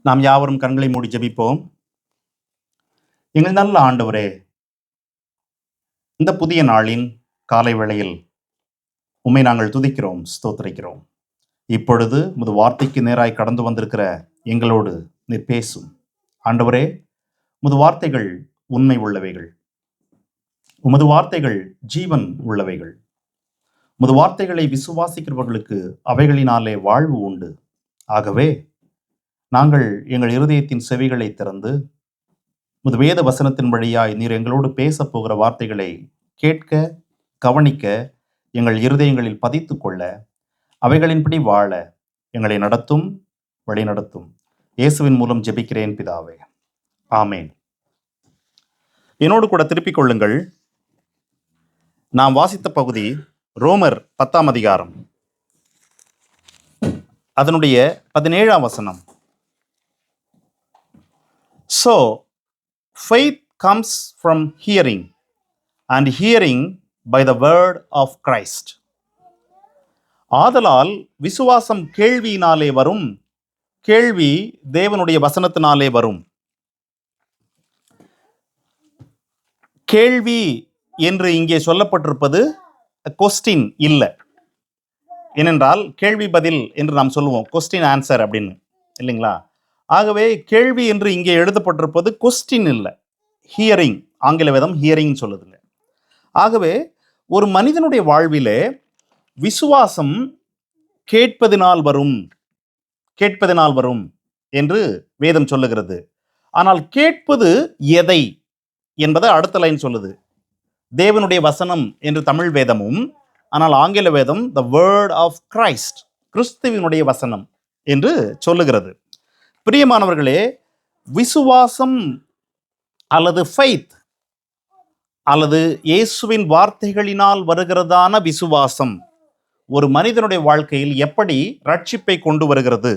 நாம் யாவரும் கண்களை மூடி ஜெபிப்போம். எங்கள் நல்ல ஆண்டவரே, இந்த புதிய நாளின் காலை வேளையில் உம்மை நாங்கள் துதிக்கிறோம், ஸ்தோத்திரிக்கிறோம். இப்பொழுது உமது வார்த்தைக்கு நேராய் கடந்து வந்திருக்கிற எங்களோடு நீர் பேசும். ஆண்டவரே, உமது வார்த்தைகள் உண்மை உள்ளவைகள், உமது வார்த்தைகள் ஜீவன் உள்ளவைகள். உமது வார்த்தைகளை விசுவாசிக்கிறவர்களுக்கு அவைகளினாலே வாழ்வு உண்டு. ஆகவே நாங்கள் எங்கள் இருதயத்தின் செவிகளை திறந்து உமது வேத வசனத்தின் வழியாய் நீர் எங்களோடு பேசப் போகிற வார்த்தைகளை கேட்க, கவனிக்க, எங்கள் இருதயங்களில் பதித்துக் கொள்ள, அவைகளின்படி வாழ எங்களை நடத்தும், வழிநடத்தும். இயேசுவின் மூலம் ஜெபிக்கிறேன் பிதாவே, ஆமேன். என்னோடு கூட திருப்பிக் கொள்ளுங்கள். நாம் வாசித்த பகுதி ரோமர் 10ஆம் அதிகாரம், அதனுடைய 17ஆம் வசனம். So, faith comes from hearing, and hearing by the word of Christ. ஆதலால் விசுவாசம் கேள்வியினாலே வரும், கேள்வி தேவனுடைய வசனத்தினாலே வரும். கேள்வி என்று இங்கே சொல்லப்பட்டிருப்பது கொஸ்டின் இல்லை. ஏனென்றால் கேள்வி பதில் என்று நாம் சொல்லுவோம், கொஸ்டின் ஆன்சர் அப்படின்னு, இல்லைங்களா? ஆகவே கேள்வி என்று இங்கே எழுதப்பட்டிருப்பது கொஸ்டின் இல்லை, ஹியரிங். ஆங்கில வேதம் ஹியரிங் சொல்லுதுங்க. ஆகவே ஒரு மனிதனுடைய வாழ்விலே விசுவாசம் கேட்பதினால் வரும், கேட்பதினால் வரும் என்று வேதம் சொல்லுகிறது. ஆனால் கேட்பது எதை என்பதை அடுத்த லைன் சொல்லுது. தேவனுடைய வசனம் என்று தமிழ் வேதமும், ஆனால் ஆங்கில வேதம் த வேர்ட் ஆஃப் கிரைஸ்ட், கிறிஸ்துவினுடைய வசனம் என்று சொல்லுகிறது. பிரியமானவர்களே, விசுவாசம் அல்லது ஃபெய்த் அல்லது இயேசுவின் வார்த்தைகளினால் வருகிறதான விசுவாசம் ஒரு மனிதனுடைய வாழ்க்கையில் எப்படி ரட்சிப்பை கொண்டு வருகிறது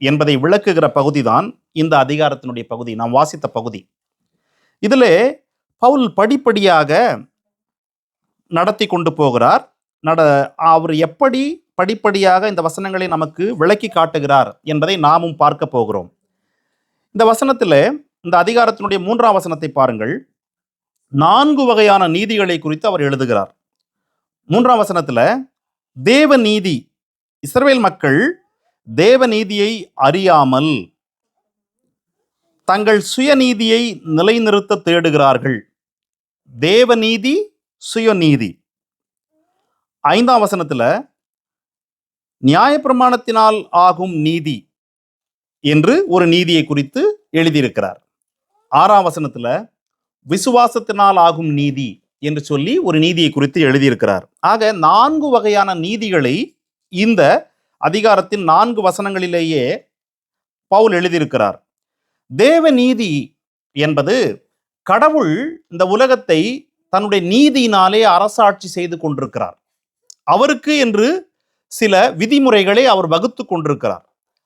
என்பதை விளக்குகிற பகுதிதான் இந்த அதிகாரத்தினுடைய பகுதி, நாம் வாசித்த பகுதி. இதிலே பவுல் படிப்படியாக நடத்தி கொண்டு போகிறார். அவர் எப்படி படிப்படியாக இந்த வசனங்களை நமக்கு விளக்கி காட்டுகிறார் என்பதை நாமும் பார்க்க போகிறோம். இந்த வசனத்தில், இந்த அதிகாரத்தினுடைய 3ஆம் வசனத்தை பாருங்கள். 4 வகையான நீதிகளை குறித்து அவர் எழுதுகிறார். 3ஆம் வசனத்தில் தேவ நீதி, இஸ்ரவேல் மக்கள் தேவ நீதியை அறியாமல் தங்கள் சுயநீதியை நிலைநிறுத்த தேடுகிறார்கள். தேவநீதி, சுயநீதி. 5ஆம் வசனத்தில் நியாயப்பிரமாணத்தினால் ஆகும் நீதி என்று ஒரு நீதியை குறித்து எழுதியிருக்கிறார். 6ஆம் வசனத்தில் விசுவாசத்தினால் ஆகும் நீதி என்று சொல்லி ஒரு நீதியை குறித்து எழுதியிருக்கிறார். ஆக 4 வகையான நீதிகளை இந்த அதிகாரத்தின் 4 வசனங்களிலேயே பவுல் எழுதியிருக்கிறார். தேவ நீதி என்பது கடவுள் இந்த உலகத்தை தன்னுடைய நீதியினாலே அரசாட்சி செய்து கொண்டிருக்கிறார். அவருக்கு என்று சில விதிமுறைகளை அவர் வகுத்து கொண்டிருக்கிறார்.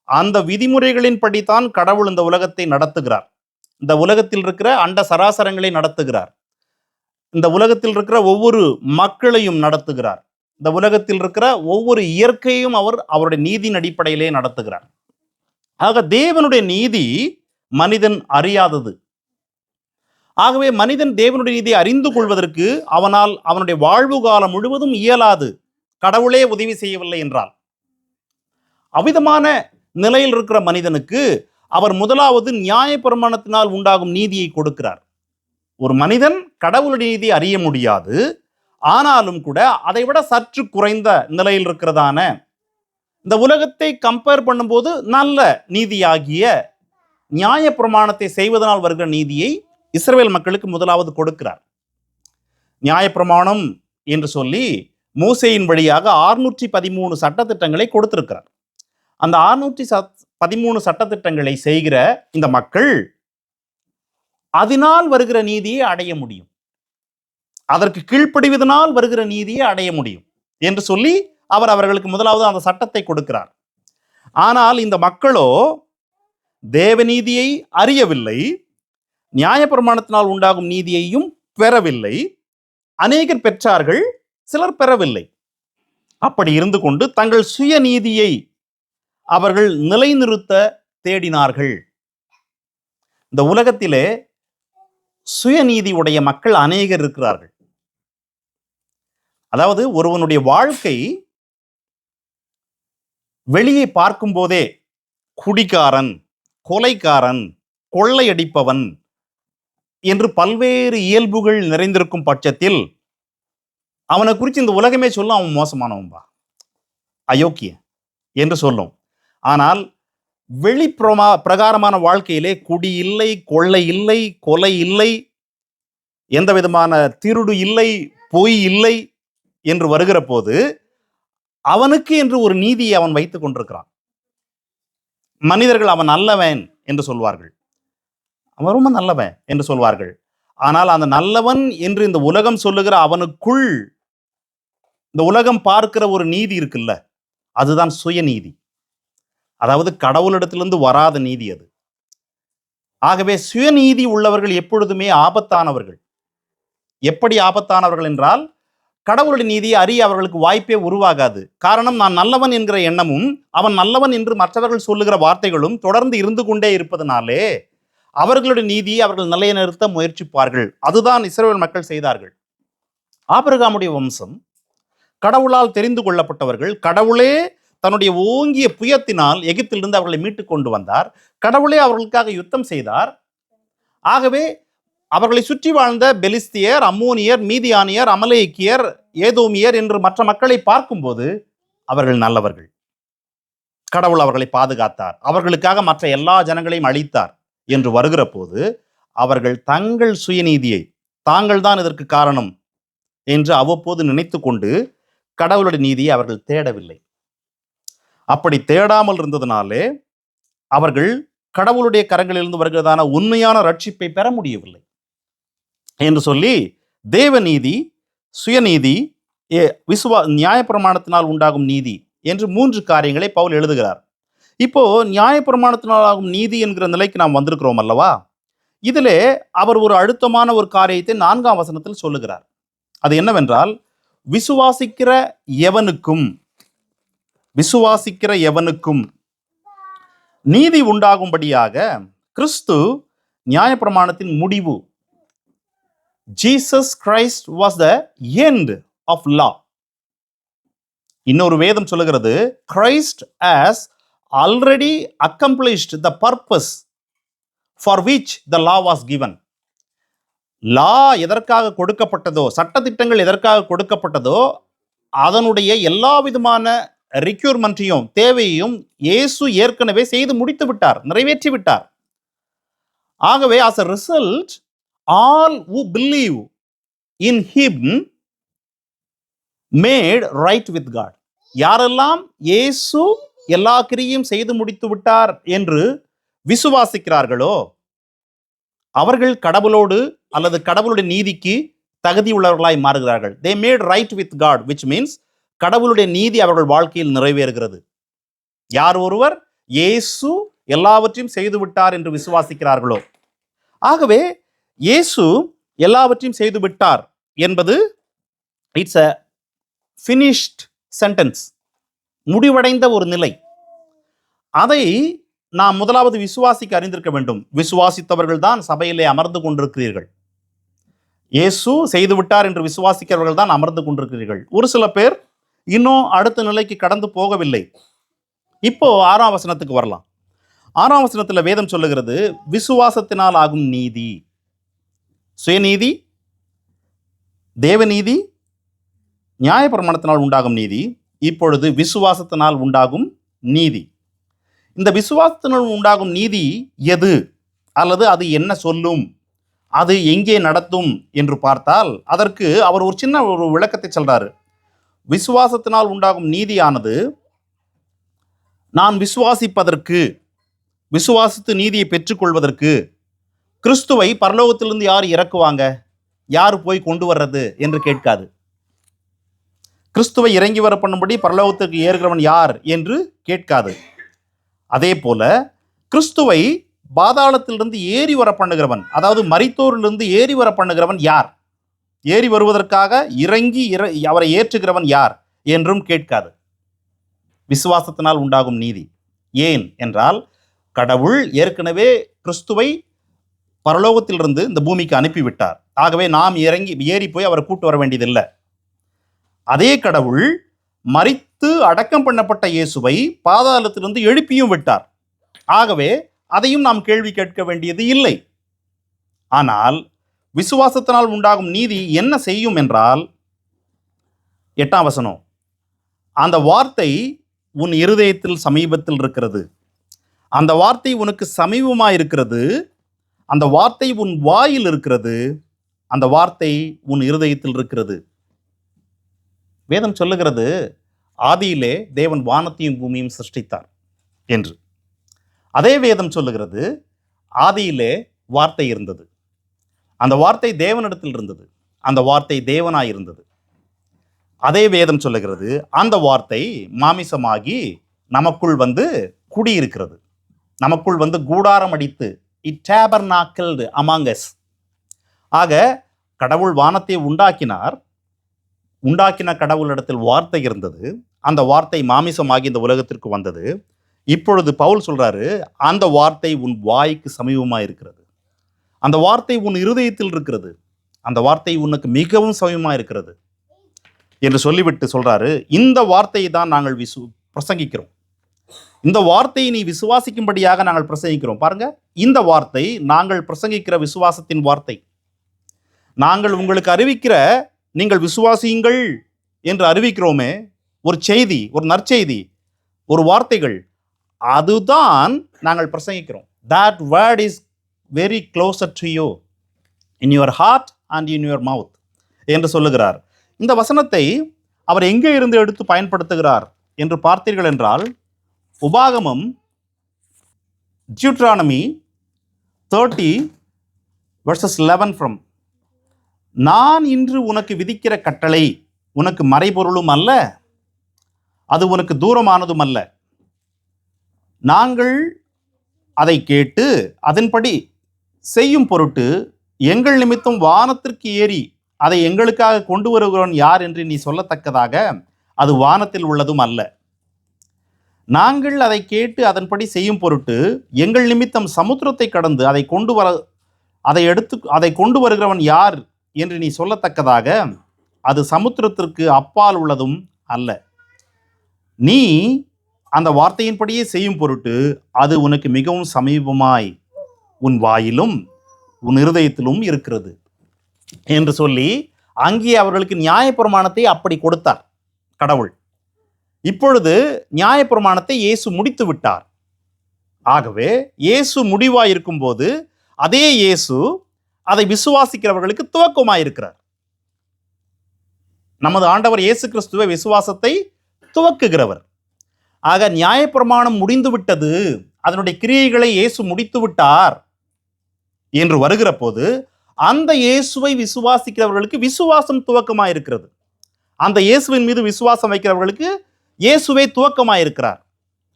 அந்த விதிமுறைகளின் படித்தான் கடவுள் இந்த உலகத்தை நடத்துகிறார். இந்த உலகத்தில் இருக்கிற அண்ட சராசரங்களை நடத்துகிறார். இந்த உலகத்தில் இருக்கிற ஒவ்வொரு மக்களையும் நடத்துகிறார். இந்த உலகத்தில் இருக்கிற ஒவ்வொரு இயற்கையும் அவருடைய நீதியின் அடிப்படையிலே நடத்துகிறார். ஆக தேவனுடைய நீதி மனிதன் அறியாதது. ஆகவே மனிதன் தேவனுடைய நீதியை அறிந்து கொள்வதற்கு அவனுடைய வாழ்வு காலம் முழுவதும் இயலாது, கடவுளே உதவி செய்யவில்லை என்றால். அவ்விதமான நிலையில் இருக்கிற மனிதனுக்கு அவர் முதலாவது நியாயப்பிரமாணத்தினால் உண்டாகும் நீதியை கொடுக்கிறார். ஒரு மனிதன் கடவுளுடைய நீதியை அறிய முடியாது, ஆனாலும் கூட அதை விட சற்று குறைந்த நிலையில் இருக்கிறதான இந்த உலகத்தை கம்பேர் பண்ணும்போது நல்ல நீதியாகிய நியாயப்பிரமாணத்தை செய்வதனால் வருகிற நீதியை இஸ்ரவேல் மக்களுக்கு முதலாவது கொடுக்கிறார். நியாயப்பிரமாணம் என்று சொல்லி மோசேயின் வழியாக 613 சட்டத்திட்டங்களை கொடுத்திருக்கிறார். அந்த 613 சட்டத்திட்டங்களை செய்கிற இந்த மக்கள் அதனால் வருகிற நீதியை அடைய முடியும், அதற்கு கீழ்ப்படிவதனால் வருகிற நீதியை அடைய முடியும் என்று சொல்லி அவர்களுக்கு முதலாவது அந்த சட்டத்தை கொடுக்கிறார். ஆனால் இந்த மக்களோ தேவநீதியை அறியவில்லை, நியாயப்பிரமாணத்தினால் உண்டாகும் நீதியையும் பெறவில்லை. அநேகர் பெற்றார்கள், சிலர் பெறவில்லை. அப்படி இருந்து கொண்டு தங்கள் சுயநீதியை அவர்கள் நிலைநிறுத்த தேடினார்கள் இந்த உலகத்திலே சுயநீதி உடைய மக்கள் அநேகர் இருக்கிறார்கள். அதாவது ஒருவனுடைய வாழ்க்கை வெளியே பார்க்கும் போதே குடிகாரன், கொலைக்காரன், கொள்ளையடிப்பவன் என்று பல்வேறு இயல்புகள் நிறைந்திருக்கும் பட்சத்தில் அவனை குறித்து இந்த உலகமே சொல்லும், அவன் மோசமானவன்பா, அயோக்கியன் என்று சொல்லும். ஆனால் பிரகாரமான வாழ்க்கையிலே குடி இல்லை, கொள்ளை இல்லை, கொலை இல்லை, எந்த விதமான திருடு இல்லை, பொய் இல்லை என்று வருகிற போது அவனுக்கு என்று ஒரு நீதியை அவன் வைத்துக் கொண்டிருக்கிறான். மனிதர்கள் அவன் நல்லவன் என்று சொல்வார்கள், அவன் ரொம்ப நல்லவன் என்று சொல்வார்கள். ஆனால் அந்த நல்லவன் என்று இந்த உலகம் சொல்லுகிற அவனுக்குள் இந்த உலகம் பார்க்கிற ஒரு நீதி இருக்குல்ல, அதுதான் சுயநீதி. அதாவது கடவுளிடத்திலிருந்து வராத நீதி அது. ஆகவே சுயநீதி உள்ளவர்கள் எப்பொழுதுமே ஆபத்தானவர்கள். எப்படி ஆபத்தானவர்கள் என்றால், கடவுளுடைய நீதியை அறிய அவர்களுக்கு வாய்ப்பே உருவாகாது. காரணம், நான் நல்லவன் என்கிற எண்ணமும் அவன் நல்லவன் என்று மற்றவர்கள் சொல்லுகிற வார்த்தைகளும் தொடர்ந்து இருந்து கொண்டே இருப்பதனாலே அவர்களுடைய நீதியை அவர்கள் நிலைநிறுத்த முயற்சிப்பார்கள். அதுதான் இஸ்ரவேல் மக்கள் செய்தார்கள். ஆபிரகாமுடைய வம்சம் கடவுளால் தெரிந்து கொள்ளப்பட்டவர்கள். கடவுளே தன்னுடைய ஓங்கிய புயத்தினால் எகிப்திலிருந்து அவர்களை மீட்டுக் கொண்டு வந்தார். கடவுளே அவர்களுக்காக யுத்தம் செய்தார். ஆகவே அவர்களை சுற்றி வாழ்ந்த பெலிஸ்தியர், அம்மோனியர், மீதியானியர், அமலேக்கியர், ஏதோமியர் என்று மற்ற மக்களை பார்க்கும்போது அவர்கள் நல்லவர்கள். கடவுள் அவர்களை பாதுகாத்தார், அவர்களுக்காக மற்ற எல்லா ஜனங்களையும் அழித்தார் என்று வருகிற போது அவர்கள் தங்கள் சுயநீதியை, தாங்கள் தான் இதற்கு காரணம் என்று அவ்வப்போது நினைத்து கொண்டு கடவுளுடைய நீதியை அவர்கள் தேடவில்லை. அப்படி தேடாமல் இருந்ததினாலே அவர்கள் கடவுளுடைய கரங்களிலிருந்து வருகிறதான உண்மையான ரட்சிப்பை பெற முடியவில்லை என்று சொல்லி, தேவநீதி, சுயநீதி, நியாயப்பிரமாணத்தினால் உண்டாகும் நீதி என்று 3 காரியங்களை பவுல் எழுதுகிறார். இப்போ நியாயப்பிரமாணத்தினால் ஆகும் நீதி என்கிற நிலைக்கு நாம் வந்திருக்கிறோம் அல்லவா? இதிலே அவர் ஒரு அழுத்தமான ஒரு காரியத்தை 4ஆம் வசனத்தில் சொல்லுகிறார். அது என்னவென்றால், விசுவாசிக்கிற எவனுக்கும் நீதி உண்டாகும்படியாக கிறிஸ்து நியாயப்பிரமாணத்தின் முடிவு. Jesus Christ was the end of law. இன்னொரு வேதம் சொல்லுகிறது, Christ has already accomplished the purpose for which the law was given. Law எதற்காக கொடுக்கப்பட்டதோ, சட்டத்திட்டங்கள் எதற்காக கொடுக்கப்பட்டதோ, அதனுடைய எல்லா விதமான ரிக்யூர்மெண்ட்டையும், தேவையையும் இயேசு ஏற்கனவே செய்து முடித்து விட்டார், நிறைவேற்றி விட்டார். ஆகவே as a result, all who believe in him made right with God. யாரெல்லாம் இயேசு எல்லா கிரியையும் செய்து முடித்து விட்டார் என்று விசுவாசிக்கிறார்களோ அவர்கள் கடவுளோடு அல்லது கடவுளுடைய நீதிக்கு தகுதி உள்ளவர்களாய் மாறுகிறார்கள். they made right with God, which means கடவுளுடைய நீதி அவர்கள் வாழ்க்கையில் நிறைவேறுகிறது. யார் ஒருவர் இயேசு எல்லாவற்றையும் செய்து விட்டார் என்று விசுவாசிக்கிறார்களோ. ஆகவே இயேசு எல்லாவற்றையும் செய்து விட்டார் என்பது இட்ஸ் a finished sentence, முடிவடைந்த ஒரு நிலை. அதை நாம் முதலாவது விசுவாசிக்க அறிந்திருக்க வேண்டும். விசுவாசித்தவர்கள் தான் சபையிலே அமர்ந்து கொண்டிருக்கிறீர்கள். இயேசு செய்து விட்டார் என்று விசுவாசிக்கிறவர்கள் தான் அமர்ந்து கொண்டிருக்கிறீர்கள். ஒரு சில பேர் இன்னும் அடுத்த நிலைக்கு கடந்து போகவில்லை. இப்போ 6ஆம் வசனத்துக்கு வரலாம். 6ஆம் வசனத்தில் வேதம் சொல்லுகிறது, விசுவாசத்தினால் ஆகும் நீதி. சுயநீதி, தேவநீதி, நியாயப்பிரமாணத்தினால் உண்டாகும் நீதி, இப்பொழுது விசுவாசத்தினால் உண்டாகும் நீதி. இந்த விசுவாசத்தினால் உண்டாகும் நீதி எது, அல்லது அது என்ன சொல்லும், அது எங்கே நடத்தும் என்று பார்த்தால் அதற்கு அவர் ஒரு சின்ன ஒரு விளக்கத்தை சொல்றாரு. விசுவாசத்தினால் உண்டாகும் நீதியானது, நான் விசுவாசிப்பதற்கு, விசுவாசித்து நீதியை பெற்றுக்கொள்வதற்கு கிறிஸ்துவை பரலோகத்திலிருந்து யார் இறக்குவாங்க, யார் போய் கொண்டு வர்றது என்று கேட்காது. கிறிஸ்துவை இறங்கி வர பண்ணும்படி பரலோகத்திற்கு ஏறுகிறவன் யார் என்று கேட்காது. அதே போல கிறிஸ்துவை பாதாளத்திலிருந்து ஏறி வர பண்ணுகிறவன், அதாவது மரித்தோரிலிருந்து ஏறி வர பண்ணுகிறவன் யார், ஏறி வருவதற்காக இறங்கி அவரை ஏற்றுகிறவன் யார் என்றும் கேட்காது. விசுவாசத்தினால் உண்டாகும் நீதி. ஏன் என்றால், கடவுள் ஏற்கனவே கிறிஸ்துவை பரலோகத்திலிருந்து இந்த பூமிக்கு அனுப்பிவிட்டார். ஆகவே நாம் ஏறி போய் அவரை கூட்டு வர வேண்டியதில்லை. அதே கடவுள் மரித்து அடக்கம் பண்ணப்பட்ட இயேசுவை பாதாளத்திலிருந்து எழுப்பியும் விட்டார். ஆகவே அதையும் நாம் கேள்வி கேட்க வேண்டியது இல்லை. ஆனால் விசுவாசத்தினால் உண்டாகும் நீதி என்ன செய்யும் என்றால், 8ஆம் வசனம், அந்த வார்த்தை உன் இருதயத்தில் சமீபத்தில் இருக்கிறது, அந்த வார்த்தை உனக்கு சமீபமாய் இருக்கிறது, அந்த வார்த்தை உன் வாயில் இருக்கிறது, அந்த வார்த்தை உன் இருதயத்தில் இருக்கிறது. வேதம் சொல்லுகிறது, ஆதியிலே தேவன் வானத்தையும் பூமியும் சிருஷ்டித்தார் என்று. அதே வேதம் சொல்லுகிறது, ஆதியிலே வார்த்தை இருந்தது, அந்த வார்த்தை தேவனிடத்தில் இருந்தது, அந்த வார்த்தை தேவனாய் இருந்தது. அதே வேதம் சொல்லுகிறது, அந்த வார்த்தை மாமிசமாகி நமக்குள் வந்து குடியிருக்கிறது, நமக்குள் வந்து கூடாரம் அடித்து, இட் டேபர்நாக்கிள்டு அமாங் அஸ். ஆக கடவுள் வானத்தை உண்டாக்கினார், உண்டாக்கின கடவுளிடத்தில் வார்த்தை இருந்தது, அந்த வார்த்தை மாமிசமாகி இந்த உலகத்திற்கு வந்தது. இப்பொழுது பவுல் சொல்றாரு, அந்த வார்த்தை உன் வாய்க்கு சமீபமாக இருக்கிறது, அந்த வார்த்தை உன் இருதயத்தில் இருக்கிறது, அந்த வார்த்தை உனக்கு மிகவும் சமீபமாக இருக்கிறது என்று சொல்லிவிட்டு சொல்றாரு, இந்த வார்த்தையை தான் நாங்கள் பிரசங்கிக்கிறோம், இந்த வார்த்தையை நீ விசுவாசிக்கும்படியாக நாங்கள் பிரசங்கிக்கிறோம். பாருங்க, இந்த வார்த்தை நாங்கள் பிரசங்கிக்கிற விசுவாசத்தின் வார்த்தை. நாங்கள் உங்களுக்கு அறிவிக்கிற, நீங்கள் விசுவாசியுங்கள் என்று அறிவிக்கிறோமே, ஒரு செய்தி, ஒரு நற்செய்தி, ஒரு வார்த்தைகள், அதுதான் நாங்கள் பிரசங்கிக்கிறோம். That word is very closer to you, in your heart and in your mouth என்று சொல்லுகிறார். இந்த வசனத்தை அவர் எங்கே இருந்து எடுத்து பயன்படுத்துகிறார் என்று பார்த்தீர்கள் என்றால், உபாகமம் Deuteronomy 30 verses 11 from, நான் இன்று உனக்கு விதிக்கிற கட்டளை உனக்கு மறைபொருளும் அல்ல, அது உனக்கு தூரமானதும் அல்ல. நாங்கள் அதை கேட்டு அதன்படி செய்யும் பொருட்டு எங்கள் நிமித்தம் வானத்திற்கு ஏறி அதை எங்களுக்காக கொண்டு வருகிறவன் யார் என்று நீ சொல்லத்தக்கதாக அது வானத்தில் உள்ளதும் அல்ல. நாங்கள் அதை கேட்டு அதன்படி செய்யும் பொருட்டு எங்கள் நிமித்தம் சமுத்திரத்தை கடந்து அதை கொண்டு வருகிறவன் யார் என்று நீ சொல்லத்தக்கதாக அது சமுத்திரத்திற்கு அப்பால் உள்ளதும் அல்ல. நீ அந்த வார்த்தையின்படியே செய்யும் பொருட்டு அது உனக்கு மிகவும் சமீபமாய் உன் வாயிலும் உன் இருதயத்திலும் இருக்கிறது என்று சொல்லி அங்கே அவர்களுக்கு நியாயப்பிரமாணத்தை அப்படி கொடுத்தார் கடவுள். இப்பொழுது நியாயப்பிரமாணத்தை இயேசு முடித்து விட்டார். ஆகவே இயேசு முடிவாயிருக்கும் போது அதே இயேசு அதை விசுவாசிக்கிறவர்களுக்கு துவக்கமாயிருக்கிறார். நமது ஆண்டவர் இயேசு கிறிஸ்துவை விசுவாசத்தை துவக்குகிறவர். ஆக நியாயப்பிரமாணம் முடிந்து விட்டது, அதனுடைய கிரியைகளை இயேசு முடித்து விட்டார் என்று வருகிற போது அந்த இயேசுவை விசுவாசிக்கிறவர்களுக்கு விசுவாசம் துவக்கமாயிருக்கிறது. அந்த இயேசுவின் மீது விசுவாசம் வைக்கிறவர்களுக்கு இயேசுவே துவக்கமாயிருக்கிறார்.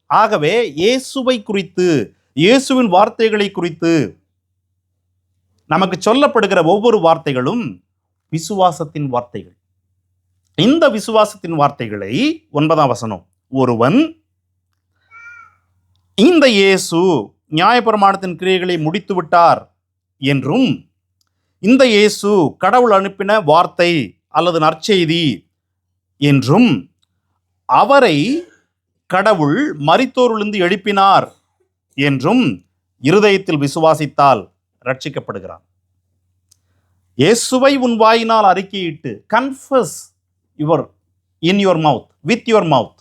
ஆகவே இயேசுவை குறித்து, இயேசுவின் வார்த்தைகளை குறித்து நமக்கு சொல்லப்படுகிற ஒவ்வொரு வார்த்தைகளும் விசுவாசத்தின் வார்த்தைகள். இந்த விசுவாசத்தின் வார்த்தைகளை 9ஆம் வசனம், ஒருவன் இந்த இயேசு நியாயப்பிரமாணத்தின் கிரியைகளை முடித்து விட்டார் என்றும், இந்த இயேசு கடவுள் அனுப்பின வார்த்தை அல்லது நற்செய்தி என்றும், அவரை கடவுள் மரித்தோரிலிருந்து எழுப்பினார் என்றும் இருதயத்தில் விசுவாசித்தால் ரட்சிக்கப்படுகிறான். இயேசுவை உன் வாயினால் அறிக்கையிட்டு, confuse in your mouth, with your mouth,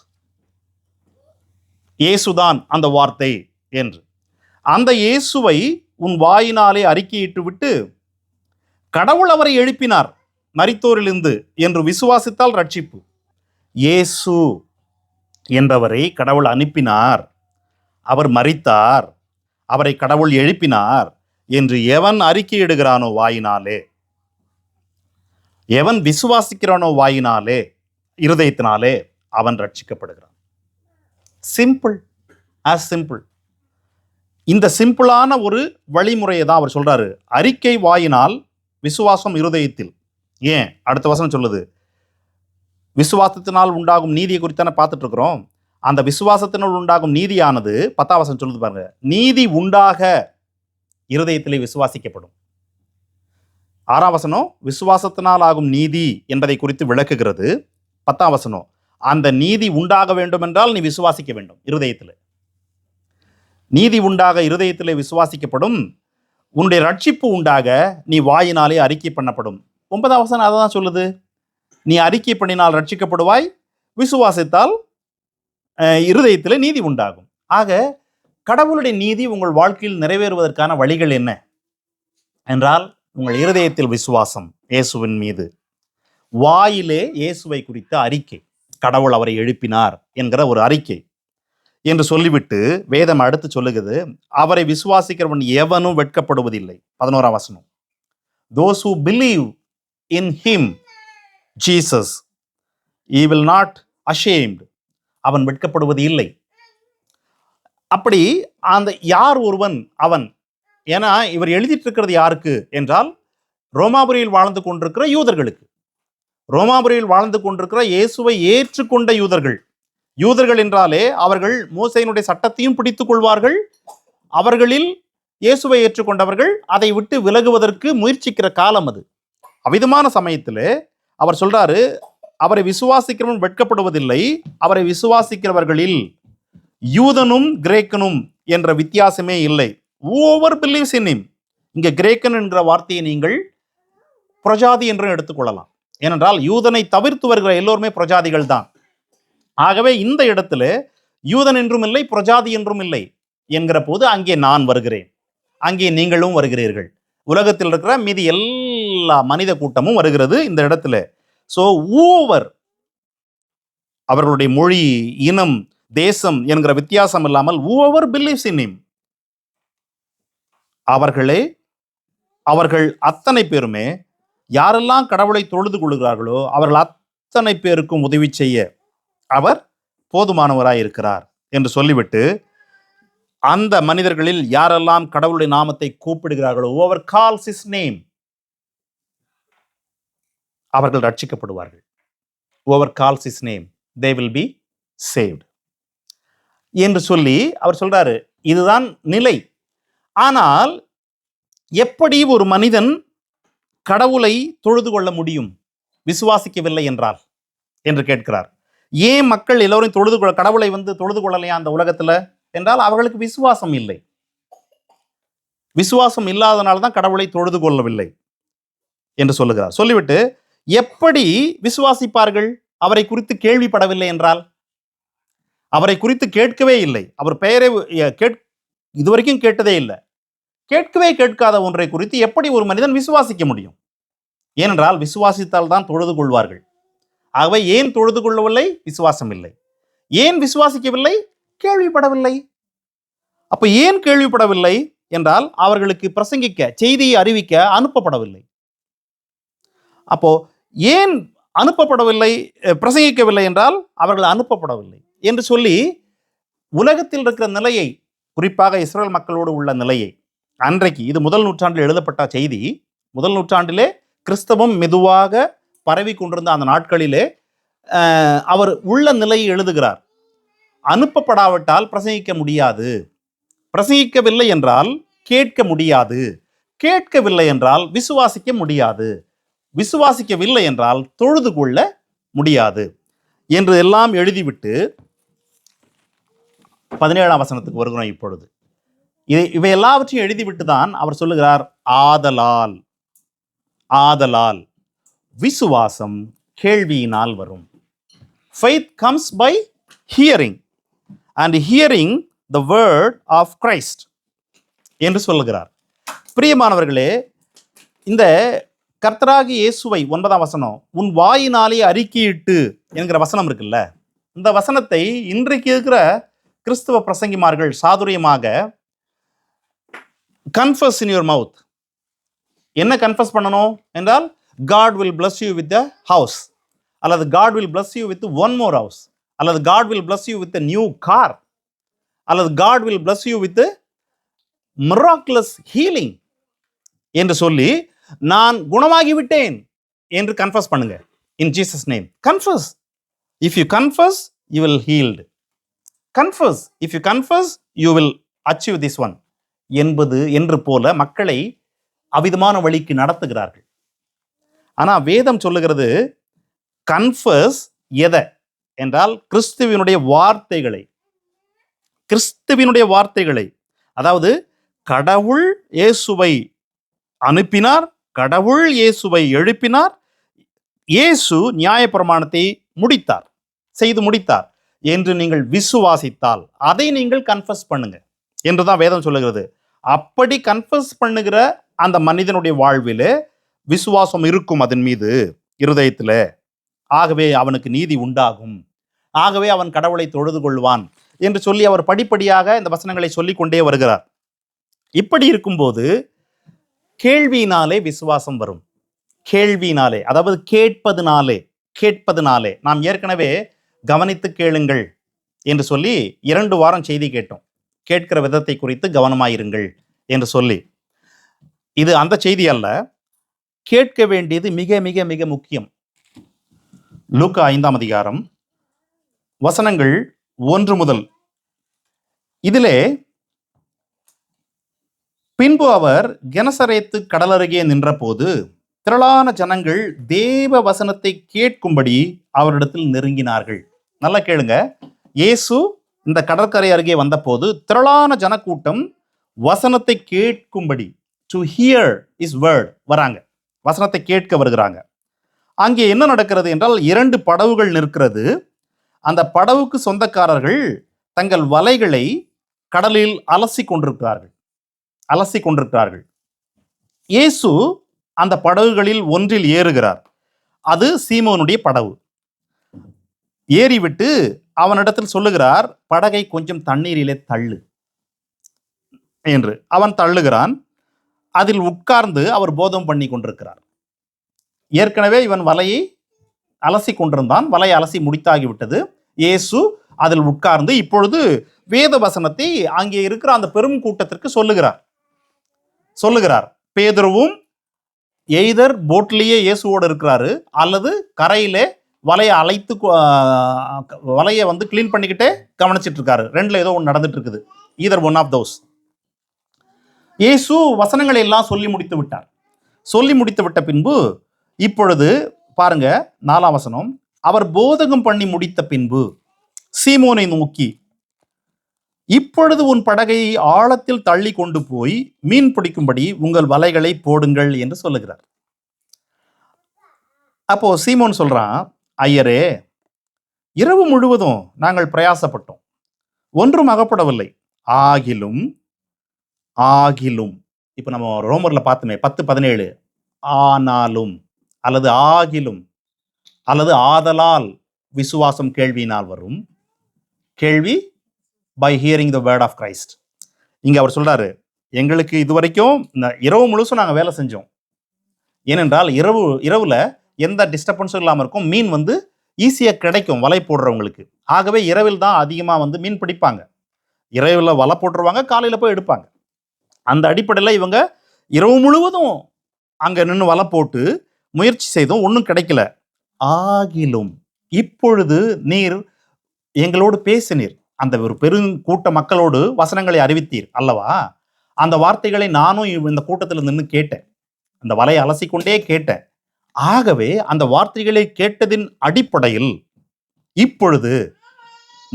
இயேசுதான் அந்த வார்த்தை என்று அந்த இயேசுவை உன் வாயினாலே அறிக்கையிட்டு விட்டு கடவுள் அவரை எழுப்பினார் மரித்தோரிலிருந்து என்று விசுவாசித்தால் ரட்சிப்பு. இயேசு என்பவரை கடவுள் அனுப்பினார், அவர் மரித்தார், அவரை கடவுள் எழுப்பினார் என்று எவன் அறிக்கையிடுகிறானோ வாயினாலே, எவன் விசுவாசிக்கிறானோ வாயினாலே, இருதயத்தினாலே, அவன் ரட்சிக்கப்படுகிறான். Simple, as simple. இந்த சிம்பிளான ஒரு வழிமுறையை தான் அவர் சொல்றாரு. அறிக்கை வாயினால், விசுவாசம் இருதயத்தில். ஏன் அடுத்த வசனம் சொல்லுது, விசுவாசத்தினால் உண்டாகும் நீதியை குறித்தான பார்த்துட்டு இருக்கிறோம். அந்த விசுவாசத்தினால் உண்டாகும் நீதியானது 10ஆம் வசனம் சொல்லுது பாருங்க, நீதி உண்டாக இருதயத்திலே விசுவாசிக்கப்படும். 6ஆம் வசனம் விசுவாசத்தினால் ஆகும் நீதி என்பதை குறித்து விளக்குகிறது. 10ஆம் வசனம் அந்த நீதி உண்டாக வேண்டும் என்றால் நீ விசுவாசிக்க வேண்டும். இருதயத்தில் நீதி உண்டாக இருதயத்திலே விசுவாசிக்கப்படும். உன்னுடைய ரட்சிப்பு உண்டாக நீ வாயினாலே அறிக்கை பண்ணப்படும். 9ஆம் வசனம் அதை தான் சொல்லுது. நீ அறிக்கை பண்ணினால் ரட்சிக்கப்படுவாய், விசுவாசித்தால் இருதயத்தில் நீதி உண்டாகும். ஆக கடவுளுடைய நீதி உங்கள் வாழ்க்கையில் நிறைவேறுவதற்கான வழிகள் என்ன என்றால், உங்கள் இருதயத்தில் விசுவாசம் இயேசுவின் மீது, வாயிலே இயேசுவை குறித்த அறிக்கை, கடவுள் அவரை எழுப்பினார் என்கிற ஒரு அறிக்கை என்று சொல்லிவிட்டு வேதம் அடுத்து சொல்லுகிறது, அவரை விசுவாசிக்கிறவன் எவனும் வெட்கப்படுவதில்லை. 11ஆம் வசனம் those who believe in him Jesus he will not ashamed, அவன் வெட்கப்படுவது இல்லை. அப்படி அந்த யார் ஒருவன் அவன், ஏன்னா இவர் எழுதிட்டு இருக்கிறது யாருக்கு என்றால் ரோமாபுரியில் வாழ்ந்து கொண்டிருக்கிற யூதர்களுக்கு. ரோமாபுரியில் வாழ்ந்து கொண்டிருக்கிற இயேசுவை ஏற்றுக்கொண்ட யூதர்கள். யூதர்கள் என்றாலே அவர்கள் மோசேயினுடைய சட்டத்தையும் பிடித்துக் கொள்வார்கள். அவர்களில் இயேசுவை ஏற்றுக்கொண்டவர்கள் அதை விட்டு விலகுவதற்கு முயற்சிக்கிற காலம் அது. அவ்விதமான சமயத்தில் அவர் சொல்றாரு, அவரை விசுவாசிக்கிறவன் வெட்கப்படுவதில்லை, அவரை விசுவாசிக்கிறவர்களில் யூதனும் கிரேக்கனும் என்ற வித்தியாசமே இல்லை. Over believes in him. இங்க கிரேக்கன் என்கிற வார்த்தையை நீங்கள் பிரஜாதி என்று எடுத்துக்கொள்ளலாம். ஏனென்றால் யூதனை தவிர்த்து வருகிற எல்லோருமே பிரஜாதிகள் தான். ஆகவே இந்த இடத்துல யூதன் என்றும் இல்லை, பிரஜாதி என்றும் இல்லை என்கிற போது அங்கே நான் வருகிறேன், அங்கே நீங்களும் வருகிறீர்கள், உலகத்தில் இருக்கிற மீதி எல்லா மனித கூட்டமும் வருகிறது இந்த இடத்துல. ஸோ ஓவர் அவர்களுடைய மொழி, இனம், தேசம் என்கிற வித்தியாசம் இல்லாமல் ஓவர் பிலீவ்ஸ் இன் ஹிம். அவர்கள் அத்தனை பேருமே யாரெல்லாம் கடவுளை தொழுது கொள்கிறார்களோ அவர்கள் அத்தனை பேருக்கும் உதவி செய்ய அவர் போதுமானவராய் இருக்கிறார் என்று சொல்லிவிட்டு, அந்த மனிதர்களில் யாரெல்லாம் கடவுளுடைய நாமத்தை கூப்பிடுகிறார்களோ ஓவர் கால்ஸ் ஹிஸ் நேம், அவர்கள் ரட்சிக்கப்படுவார்கள். Whoever calls his name they will be saved என்று சொல்லி அவர் சொல்றாரு. இதுதான் நிலை. ஆனால் எப்படி ஒரு மனிதன் கடவுளை தொழுது கொள்ள முடியும் விசுவாசிக்கவில்லை என்றால் என்று கேட்கிறார். ஏன் மக்கள் எல்லோரும் கடவுளை தொழுது கொள்ளலையா அந்த உலகத்துல என்றால் அவர்களுக்கு விசுவாசம் இல்லை. விசுவாசம் இல்லாதனால தான் கடவுளை தொழுது கொள்ளவில்லை என்று சொல்லுகிறார். சொல்லிவிட்டு எப்படி விசுவாசிப்பார்கள் அவரை குறித்து கேள்விப்படவில்லை என்றால்? அவரை குறித்து கேட்கவே இல்லை, அவர் பெயரை இதுவரைக்கும் கேட்டதே இல்லை. கேட்கவே கேட்காத ஒன்றை குறித்து எப்படி ஒரு மனிதன் விசுவாசிக்க முடியும்? ஏனென்றால் விசுவாசித்தால் தான் தொழுது கொள்வார்கள். ஆகவே ஏன் தொழுது கொள்ளவில்லை? விசுவாசம் இல்லை. ஏன் விசுவாசிக்கவில்லை? கேள்விப்படவில்லை. அப்ப ஏன் கேள்விப்படவில்லை என்றால் அவர்களுக்கு பிரசங்கிக்க, செய்தியை அறிவிக்க அனுப்பப்படவில்லை. அப்போ ஏன் அனுப்பப்படவில்லை, பிரசங்கிக்கவில்லை என்றால் அவர்கள் அனுப்பப்படவில்லை என்று சொல்லி உலகத்தில் இருக்கிற நிலையை, குறிப்பாக இஸ்ரேல் மக்களோடு உள்ள நிலையை, அன்றைக்கு இது முதல் நூற்றாண்டில் எழுதப்பட்ட செய்தி, முதல் நூற்றாண்டிலே கிறிஸ்தவம் மெதுவாக பரவி கொண்டிருந்த அந்த நாட்களிலே அவர் உள்ள நிலையை எழுதுகிறார். அனுப்பப்படாவிட்டால் பிரசங்கிக்க முடியாது, பிரசங்கிக்கவில்லை என்றால் கேட்க முடியாது, கேட்கவில்லை என்றால் விசுவாசிக்க முடியாது, விசுவாசிக்கவில்லை என்றால் தொழுது கொள்ள முடியாது என்று எல்லாம் எழுதிவிட்டு 17ஆம் வசனத்துக்கு வருகிறோம். இப்பொழுது இவை எல்லாவற்றையும் எழுதிவிட்டு தான் அவர் சொல்லுகிறார், ஆதலால் விசுவாசம் கேள்வியினால் வரும். Faith comes by hearing and hearing the word of Christ என்று சொல்லுகிறார். பிரியமானவர்களே, இந்த கர்த்தராகிய இயேசுவை 9ஆம் வசனம், உன் வாயினாலே அறிக்கையிட்டு என்கிற வசனம் இருக்குல்ல, இந்த வசனத்தை இன்றைக்கு இருக்கிற கிறிஸ்தவ பிரசங்கிமார்கள் சாதுரியமாக confess in your mouth. என்ன கன்ஃபஸ் பண்ணணும் என்றால், God will bless you with the house, அல்லது God will bless you with one more house, அல்லது God will bless you with a new car, அல்லது God will bless you with a miraculous healing என்று சொல்லி, நான் குணமாகிவிட்டேன் என்று confuse பண்ணுங்க. in Jesus name confess. if you confess you will healed. confess. if you confess you will achieve this one. என்று போல மக்களை அவிதமான வழிக்கு நடத்துகிறார்கள். ஆனா வேதம் சொல்லுகிறது கன்ஃபஸ் எதை என்றால் கிறிஸ்துவினுடைய வார்த்தைகளை, அதாவது கடவுள் இயேசுவை அனுப்பினார், கடவுள் இயேசுவை எழுப்பினார், இயேசு நியாயப்பிரமாணத்தை செய்து முடித்தார் என்று நீங்கள் விசுவாசித்தால் அதை நீங்கள் கன்ஃபஸ் பண்ணுங்க என்றுதான் வேதம் சொல்லுகிறது. அப்படி கன்ஃபஸ் பண்ணுகிற அந்த மனிதனுடைய வாழ்வில் விசுவாசம் இருக்கும் அதன் மீது இருதயத்தில். ஆகவே அவனுக்கு நீதி உண்டாகும், ஆகவே அவன் கடவுளை தொழுது கொள்வான் என்று சொல்லி அவர் படிப்படியாக இந்த வசனங்களை சொல்லிக் கொண்டே வருகிறார். இப்படி இருக்கும்போது கேள்வியினாலே விசுவாசம் வரும். கேள்வியினாலே, அதாவது கேட்பதுனாலே. நாம் ஏற்கனவே கவனித்து கேளுங்கள் என்று சொல்லி 2 வாரம் செய்தி கேட்டோம். கேட்கிற விதத்தை குறித்து கவனமாயிருங்கள் என்று சொல்லி. இது அந்த செய்தி அல்ல, கேட்க வேண்டியது மிக மிக மிக முக்கியம். லூக்கா 5ஆம் அதிகாரம் வசனங்கள் 1 முதல். இதிலே பின்பு அவர் கெனசரேத்து கடலருகே நின்றபோது திரளான ஜனங்கள் தேவ வசனத்தை கேட்கும்படி அவரிடத்தில் நெருங்கினார்கள். நல்லா கேளுங்க. இயேசு இந்த கடற்கரை அருகே வந்தபோது திரளான ஜனக்கூட்டம் வசனத்தை கேட்கும்படி, டு ஹியர் இஸ் வேர்ட், வராங்க, வசனத்தை கேட்க வருகிறாங்க. அங்கே என்ன நடக்கிறது என்றால் 2 படவுகள் நிற்கிறது. அந்த படவுக்கு சொந்தக்காரர்கள் தங்கள் வலைகளை கடலில் அலசி கொண்டிருக்கிறார்கள். இயேசு அந்த படகுகளில் ஒன்றில் ஏறுகிறார். அது சீமோனுடைய படகு. ஏறிவிட்டு அவனிடத்தில் சொல்லுகிறார், படகை கொஞ்சம் தண்ணீரிலே தள்ளு என்று. அவன் தள்ளுகிறான். அதில் உட்கார்ந்து அவர் போதம் பண்ணி கொண்டிருக்கிறார். ஏற்கனவே இவன் வலையை அலசி கொண்டிருந்தான். வலையை அலசி முடித்தாகிவிட்டது. இயேசு அதில் உட்கார்ந்து இப்பொழுது வேத வசனத்தை அங்கே இருக்கிற அந்த பெரும் கூட்டத்திற்கு சொல்லுகிறார். பேதுருவும் எய்தர் போட்லேயே இயேசுவோடு இருக்கிறாரு, அல்லது கரையிலே வலையை வந்து கிளீன் பண்ணிக்கிட்டே கவனிச்சிட்டு இருக்காரு. 2ல ஏதோ ஒன்று நடந்துட்டு இருக்குது. Either one of those. இயேசு வசனங்களை எல்லாம் சொல்லி முடித்து விட்ட பின்பு இப்பொழுது பாருங்க 4ஆம் வசனம். அவர் போதகம் பண்ணி முடித்த பின்பு சீமோனை நோக்கி, இப்பொழுது உன் படகை ஆழத்தில் தள்ளி கொண்டு போய் மீன் பிடிக்கும்படி உங்கள் வலைகளை போடுங்கள் என்று சொல்லுகிறார். அப்போ சீமோன் சொல்றான், ஐயரே, இரவு முழுவதும் நாங்கள் பிரயாசப்பட்டோம், ஒன்றும் அகப்படவில்லை. ஆகிலும் இப்ப நம்ம ரோமர்ல பார்த்தோமே 10:17, ஆனாலும் அல்லது ஆகிலும் அல்லது ஆதலால் விசுவாசம் கேள்வியினால் வரும், கேள்வி by hearing the word of Christ. இங்க அவர் சொல்றாரு, எங்களுக்கு இதுவரைக்கும் இரவு முழுசும் நாங்கள் வேலை செஞ்சோம். ஏனென்றால் இரவுல எந்த டிஸ்டர்பன்ஸும் இல்லாமல் இருக்கும். மீன் வந்து ஈஸியாக கிடைக்கும் வலை போடுறவங்களுக்கு. ஆகவே இரவில் தான் அதிகமாக வந்து மீன் பிடிப்பாங்க. இரவில் வலை போட்டுருவாங்க, காலையில் போய் எடுப்பாங்க. அந்த அடிப்படையில் இவங்க இரவு முழுவதும் அங்கே நின்று வலை போட்டு முயற்சி செய்தும் ஒன்றும் கிடைக்கல. ஆகிலும் இப்பொழுது நீர் எங்களோடு பேசினீர், அந்த ஒரு பெருங்கூட்ட மக்களோடு வசனங்களை அறிவித்தீர் அல்லவா? அந்த வார்த்தைகளை நானும் இந்த கூட்டத்தில் நின்று கேட்டேன், அந்த வலையை அலசிக்கொண்டே கேட்டேன். ஆகவே அந்த வார்த்தைகளை கேட்டதின் அடிப்படையில் இப்பொழுது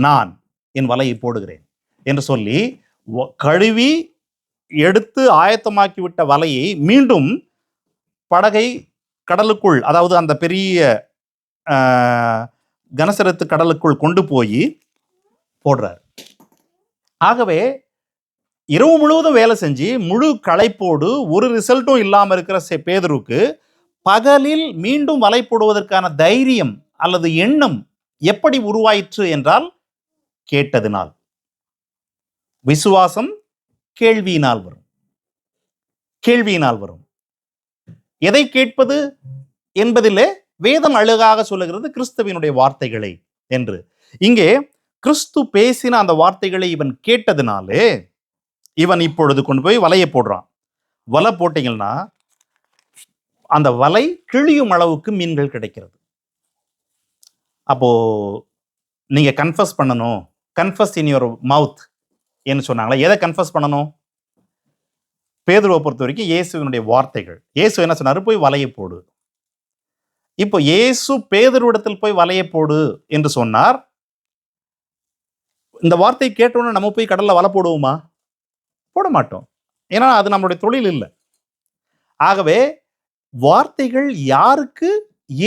நான் என் வலையை போடுகிறேன் என்று சொல்லி கழுவி எடுத்து ஆயத்தமாக்கி விட்ட வலையை மீண்டும் படகை கடலுக்குள், அதாவது அந்த பெரிய கனசரத்து கடலுக்குள் கொண்டு போய் போடுறார். ஆகவே இரவு முழுவதும் வேலை செஞ்சு முழு களைப்போடு ஒரு ரிசல்ட்டும் இல்லாமல் இருக்கிற பேதுருக்கு பகலில் மீண்டும் வலை போடுவதற்கான தைரியம் அல்லது எண்ணம் எப்படி உருவாயிற்று என்றால் கேட்டதினால். விசுவாசம் கேள்வியினால் வரும். எதை கேட்பது என்பதிலே வேதம் அழகாக சொல்லுகிறது கிறிஸ்துவினுடைய வார்த்தைகளை என்று. இங்கே கிறிஸ்து பேசின அந்த வார்த்தைகளை இவன் கேட்டதினாலே இவன் இப்பொழுது கொண்டு போய் வலையை போடுறான். வலை போட்டீங்கன்னா அந்த வலை கிழியும் அளவுக்கு மீன்கள் கிடைக்கிறது. அப்போ நீங்க கன்ஃபஸ் பண்ணணும், கன்ஃபஸ் இன் யுவர் மவுத் என்று சொன்னாங்களா? எதை கன்ஃபஸ் பண்ணணும்? பேதுருவை பொறுத்த வரைக்கும் இயேசுவினுடைய வார்த்தைகள். இயேசு என்ன சொன்னாரு? போய் வலையை போடு. இப்போ இயேசு பேதுருவிடத்தில் போய் வலையை போடு என்று சொன்னார். இந்த வார்த்தையை கேட்டோன்னு நம்ம போய் கடல்ல வலை போடுவோமா? போட மாட்டோம். ஏன்னா அது நம்மளுடைய தொழில் இல்லை. ஆகவே வார்த்தைகள் யாருக்கு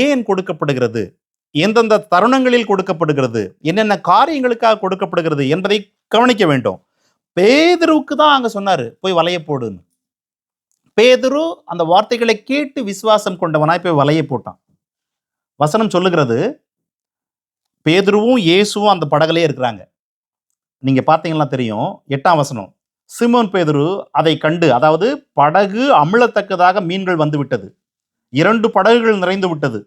ஏன் கொடுக்கப்படுகிறது, எந்தெந்த தருணங்களில் கொடுக்கப்படுகிறது, என்னென்ன காரியங்களுக்காக கொடுக்கப்படுகிறது என்பதை கவனிக்க வேண்டும். பேதுருவுக்கு தான் அங்க சொன்னாரு போய் வலையை போடுன்னு. பேதுரு அந்த வார்த்தைகளை கேட்டு விசுவாசம் கொண்டவனாய் போய் வலையை போட்டான். வசனம் சொல்லுகிறது, பேதுருவும் இயேசுவும் அந்த படகுலே இருக்கிறாங்க. நீங்க பார்த்தீங்கன்னா தெரியும், 8ஆம் வசனம். சிமோன் பேதுரு அதை கண்டு, அதாவது படகு அமிழத்தக்கதாக மீன்கள் வந்து விட்டது, 2 படகுகள் நிறைந்து விட்டது,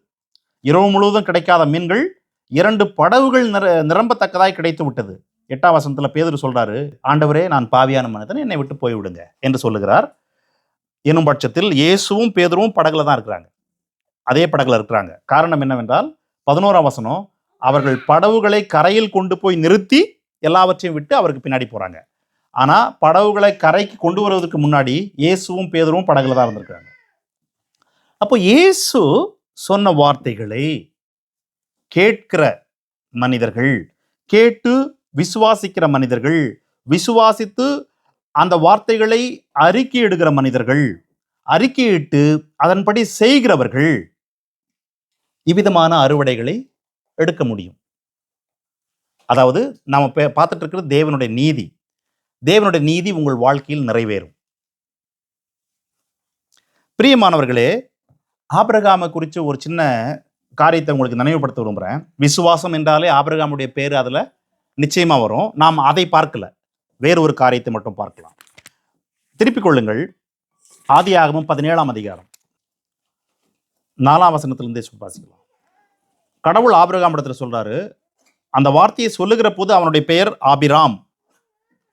இரவு முழுவதும் கிடைக்காத மீன்கள் 2 படகுகள் நிரம்பத்தக்கதாய் கிடைத்து விட்டது. 8ஆம் வசனத்துல பேதுரு சொல்றாரு, ஆண்டவரே நான் பாவியான மனிதன், என்னை விட்டு போய்விடுங்க என்று சொல்லுகிறார். என்னும் பட்சத்தில் இயேசுவும் பேதுருவும் படகுல தான் இருக்கிறாங்க, அதே படகுல இருக்கிறாங்க. காரணம் என்னவென்றால் 11ஆம் வசனம், அவர்கள் படகுகளை கரையில் கொண்டு போய் நிறுத்தி எல்லாவற்றையும் விட்டு அவருக்கு பின்னாடி போறாங்க. ஆனா படகுகளை கரைக்கு கொண்டு வருவதற்கு முன்னாடி இயேசுவும் பேதுருவும் படகுல தான் இருந்திருக்காங்க. அப்போ இயேசு சொன்ன வார்த்தைகளை கேட்கிற மனிதர்கள், கேட்டு விசுவாசிக்கிற மனிதர்கள், விசுவாசித்து அந்த வார்த்தைகளை அறிக்கையிடுகிற மனிதர்கள், அறிக்கையிட்டு அதன்படி செய்கிறவர்கள் இவ்விதமான அறுவடைகளை எடுக்க முடியும். அதாவது நாம பார்த்துட்டு இருக்கிறது தேவனுடைய நீதி. தேவனுடைய நீதி உங்கள் வாழ்க்கையில் நிறைவேறும். பிரியமானவர்களே, ஆபிரகாமை குறித்து ஒரு சின்ன காரியத்தை உங்களுக்கு நினைவுபடுத்த விரும்புகிறேன். விசுவாசம் என்றாலே ஆபிரகாமுடைய பேர் அதில் நிச்சயமா வரும். நாம் அதை பார்க்கல, வேறு ஒரு காரியத்தை மட்டும் பார்க்கலாம். திருப்பிக் கொள்ளுங்கள், ஆதியாகமம் 17ஆம் அதிகாரம் 4ஆம் வசனத்திலிருந்தே வாசிக்கலாம். கடவுள் ஆபிரகாமிடத்தில் சொல்றாரு, அந்த வார்த்தையை சொல்லுகிற போது அவனுடைய பெயர் ஆபிராம்.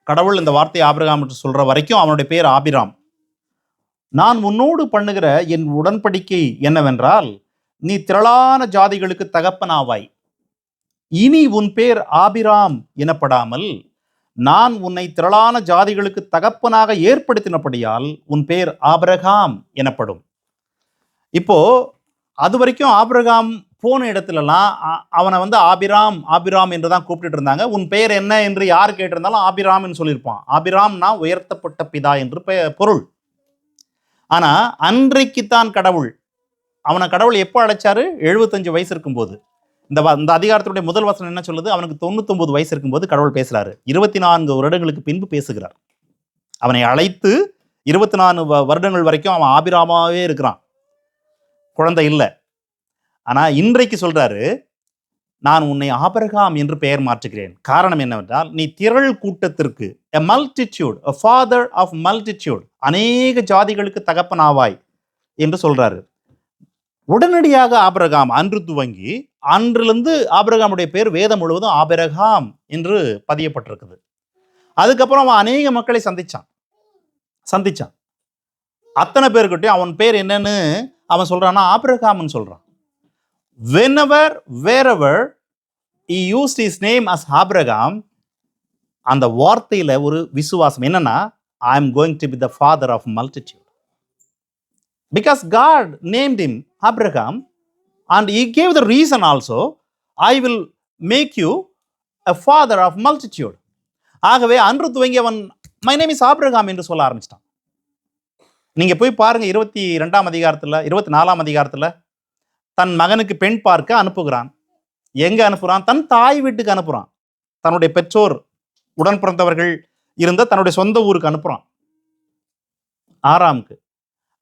கடவுள் இந்த வார்த்தையை ஆபிரகாம் சொல்ற வரைக்கும் அவனுடைய பெயர் ஆபிராம். நான் உன்னோடு பண்ணுகிற என் உடன்படிக்கை என்னவென்றால், நீ திரளான ஜாதிகளுக்கு தகப்பனாவாய். இனி உன் பேர் ஆபிராம் எனப்படாமல் நான் உன்னை திரளான ஜாதிகளுக்கு தகப்பனாக ஏற்படுத்தினபடியால் உன் பேர் ஆபிரகாம் எனப்படும். இப்போ அது வரைக்கும் ஆபிரகாம் போன இடத்துலலாம் அவனை ஆபிராம் ஆபிராம் என்று தான் கூப்பிட்டு இருந்தாங்க. உன் பெயர் என்ன என்று யார் கேட்டிருந்தாலும் ஆபிராம்னு சொல்லியிருப்பான். ஆபிராம்னா உயர்த்தப்பட்ட பிதா என்று பொருள். ஆனா அன்றைக்குத்தான் அவனை கடவுள் எப்போ அழைச்சாரு? 75 வயசு இருக்கும்போது. இந்த அதிகாரத்துடைய முதல் வசனம் என்ன சொல்லுது? அவனுக்கு 99 வயசு இருக்கும்போது கடவுள் பேசுறாரு. 24 வருடங்களுக்கு பின்பு பேசுகிறார். அவனை அழைத்து 24 வருடங்கள் வரைக்கும் அவன் ஆபிராமாவே இருக்கிறான், குழந்தை இல்லை. ஆனா இன்றைக்கு சொல்றாரு, நான் உன்னை ஆபிரகாம் என்று பெயர் மாற்றுகிறேன். காரணம் என்னவென்றால், நீ திரள் கூட்டத்திற்கு, a multitude, a father of multitude, அநேக ஜாதிகளுக்கு தகப்பனாவாய் என்று சொல்றாரு. உடனடியாக ஆபிரகாம் அன்று துவங்கி அன்றிலிருந்து ஆபிரகாமுடைய பேர் வேதம் முழுவதும் ஆபிரகாம் என்று பதியப்பட்டிருக்குது. அதுக்கப்புறம் அவன் அநேக மக்களை சந்திச்சான். அத்தனை பேருக்கிட்டையும் அவன் பேர் என்னன்னு அவன் சொல்றான்னா ஆபிரகாம்னு சொல்றான். Whenever, wherever he used his name as Abraham, அந்த வார்த்தையில ஒரு விசுவாசம் என்னன்னா, I am going to be the father of multitude. Because God named him Abraham and he gave the reason also, I will make you a father of multitude. ஆகவே அன்று துவங்கி அவன் my name is Abraham என்று சொல்ல ஆரம்பிச்சிட்டான். நீங்க போய் பாருங்க, 22ஆம் அதிகாரத்துல 24ஆம் அதிகாரத்துல தன் மகனுக்கு பெண் பார்க்க அனுப்புகிறான். எங்க அனுப்புறான்? தன் தாய் வீட்டுக்கு அனுப்புறான். தன்னுடைய பெற்றோர் உடன் பிறந்தவர்கள் இருந்த தன்னுடைய சொந்த ஊருக்கு அனுப்புறான், ஆராமுக்கு.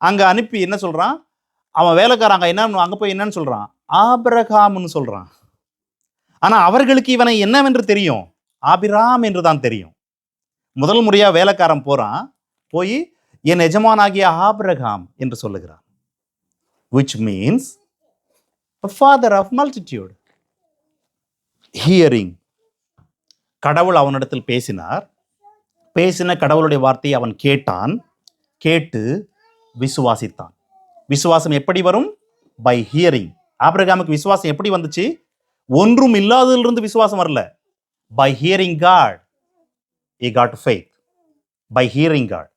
அங்க அனுப்பி என்ன சொல்றான்? அவன் வேலைக்காரங்க என்ன அங்க போய் என்னன்னு சொல்றான்? ஆபிரகாம்னு சொல்றான். ஆனா அவர்களுக்கு இவனை என்னவென்று தெரியும்? ஆபிராம் என்று தான் தெரியும். முதல் முறையா வேலைக்காரன் போறான், போய் என் எஜமானாகிய ஆபிரகாம் என்று சொல்லுகிறான். which means a father of multitude. Hearing. கடவுள் அவனிடத்தில் பேசினார். பேசின கடவுளுடைய வார்த்தையை அவன் கேட்டான். கேட்டு விசுவாசித்தான். விசுவாசம் எப்படி வரும்? By hearing. ஆபிரகாமுக்கு விசுவாசம் எப்படி வந்துச்சு? ஒன்றும் இல்லாததிலிருந்து விசுவாசம் வரல. By hearing God he got faith. By hearing God.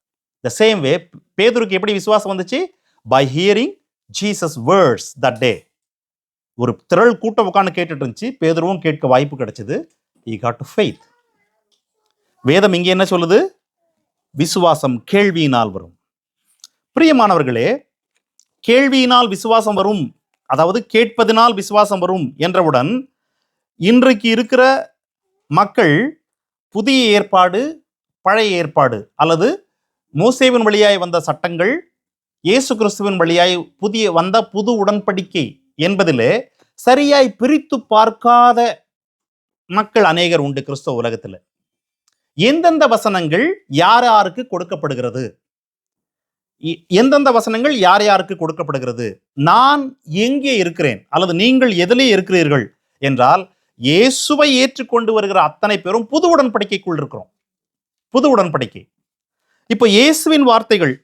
The same way பேதுருக்கு எப்படி விசுவாசம் வந்துச்சு? By hearing Jesus words that day. ஒரு திரள் கூட்டம் உட்கார்ந்து கேட்டுட்டு இருந்துச்சு, பேதுருவும் கேட்க வாய்ப்பு கிடைச்சது. he got to faith. வேதம் இங்கே என்ன சொல்லுது? விசுவாசம் கேள்வியினால் வரும். பிரியமானவர்களே, கேள்வியினால் விசுவாசம் வரும், அதாவது கேட்பதினால் விசுவாசம் வரும் என்றவுடன் இன்றைக்கு இருக்கிற மக்கள் புதிய ஏற்பாடு, பழைய ஏற்பாடு அல்லது மோசேவின் வழியாய் வந்த சட்டங்கள், இயேசு கிறிஸ்துவின் வழியாய் வந்த புது உடன்படிக்கை என்பதிலே சரியாய் பிரித்து பார்க்காத மக்கள் அநேகர் உண்டு கிறிஸ்தவ உலகத்தில். எந்தெந்த வசனங்கள் யார் யாருக்கு கொடுக்கப்படுகிறது, எந்தெந்த வசனங்கள் யார் யாருக்கு கொடுக்கப்படுகிறது, நான் எங்கே இருக்கிறேன் அல்லது நீங்கள் எதிலே இருக்கிறீர்கள் என்றால், இயேசுவை ஏற்றுக்கொண்டு வருகிற அத்தனை பேரும் புது உடன்படிக்கைக்குள் இருக்கிறோம். புது உடன்படிக்கை. இப்போ இயேசுவின் வார்த்தைகள்,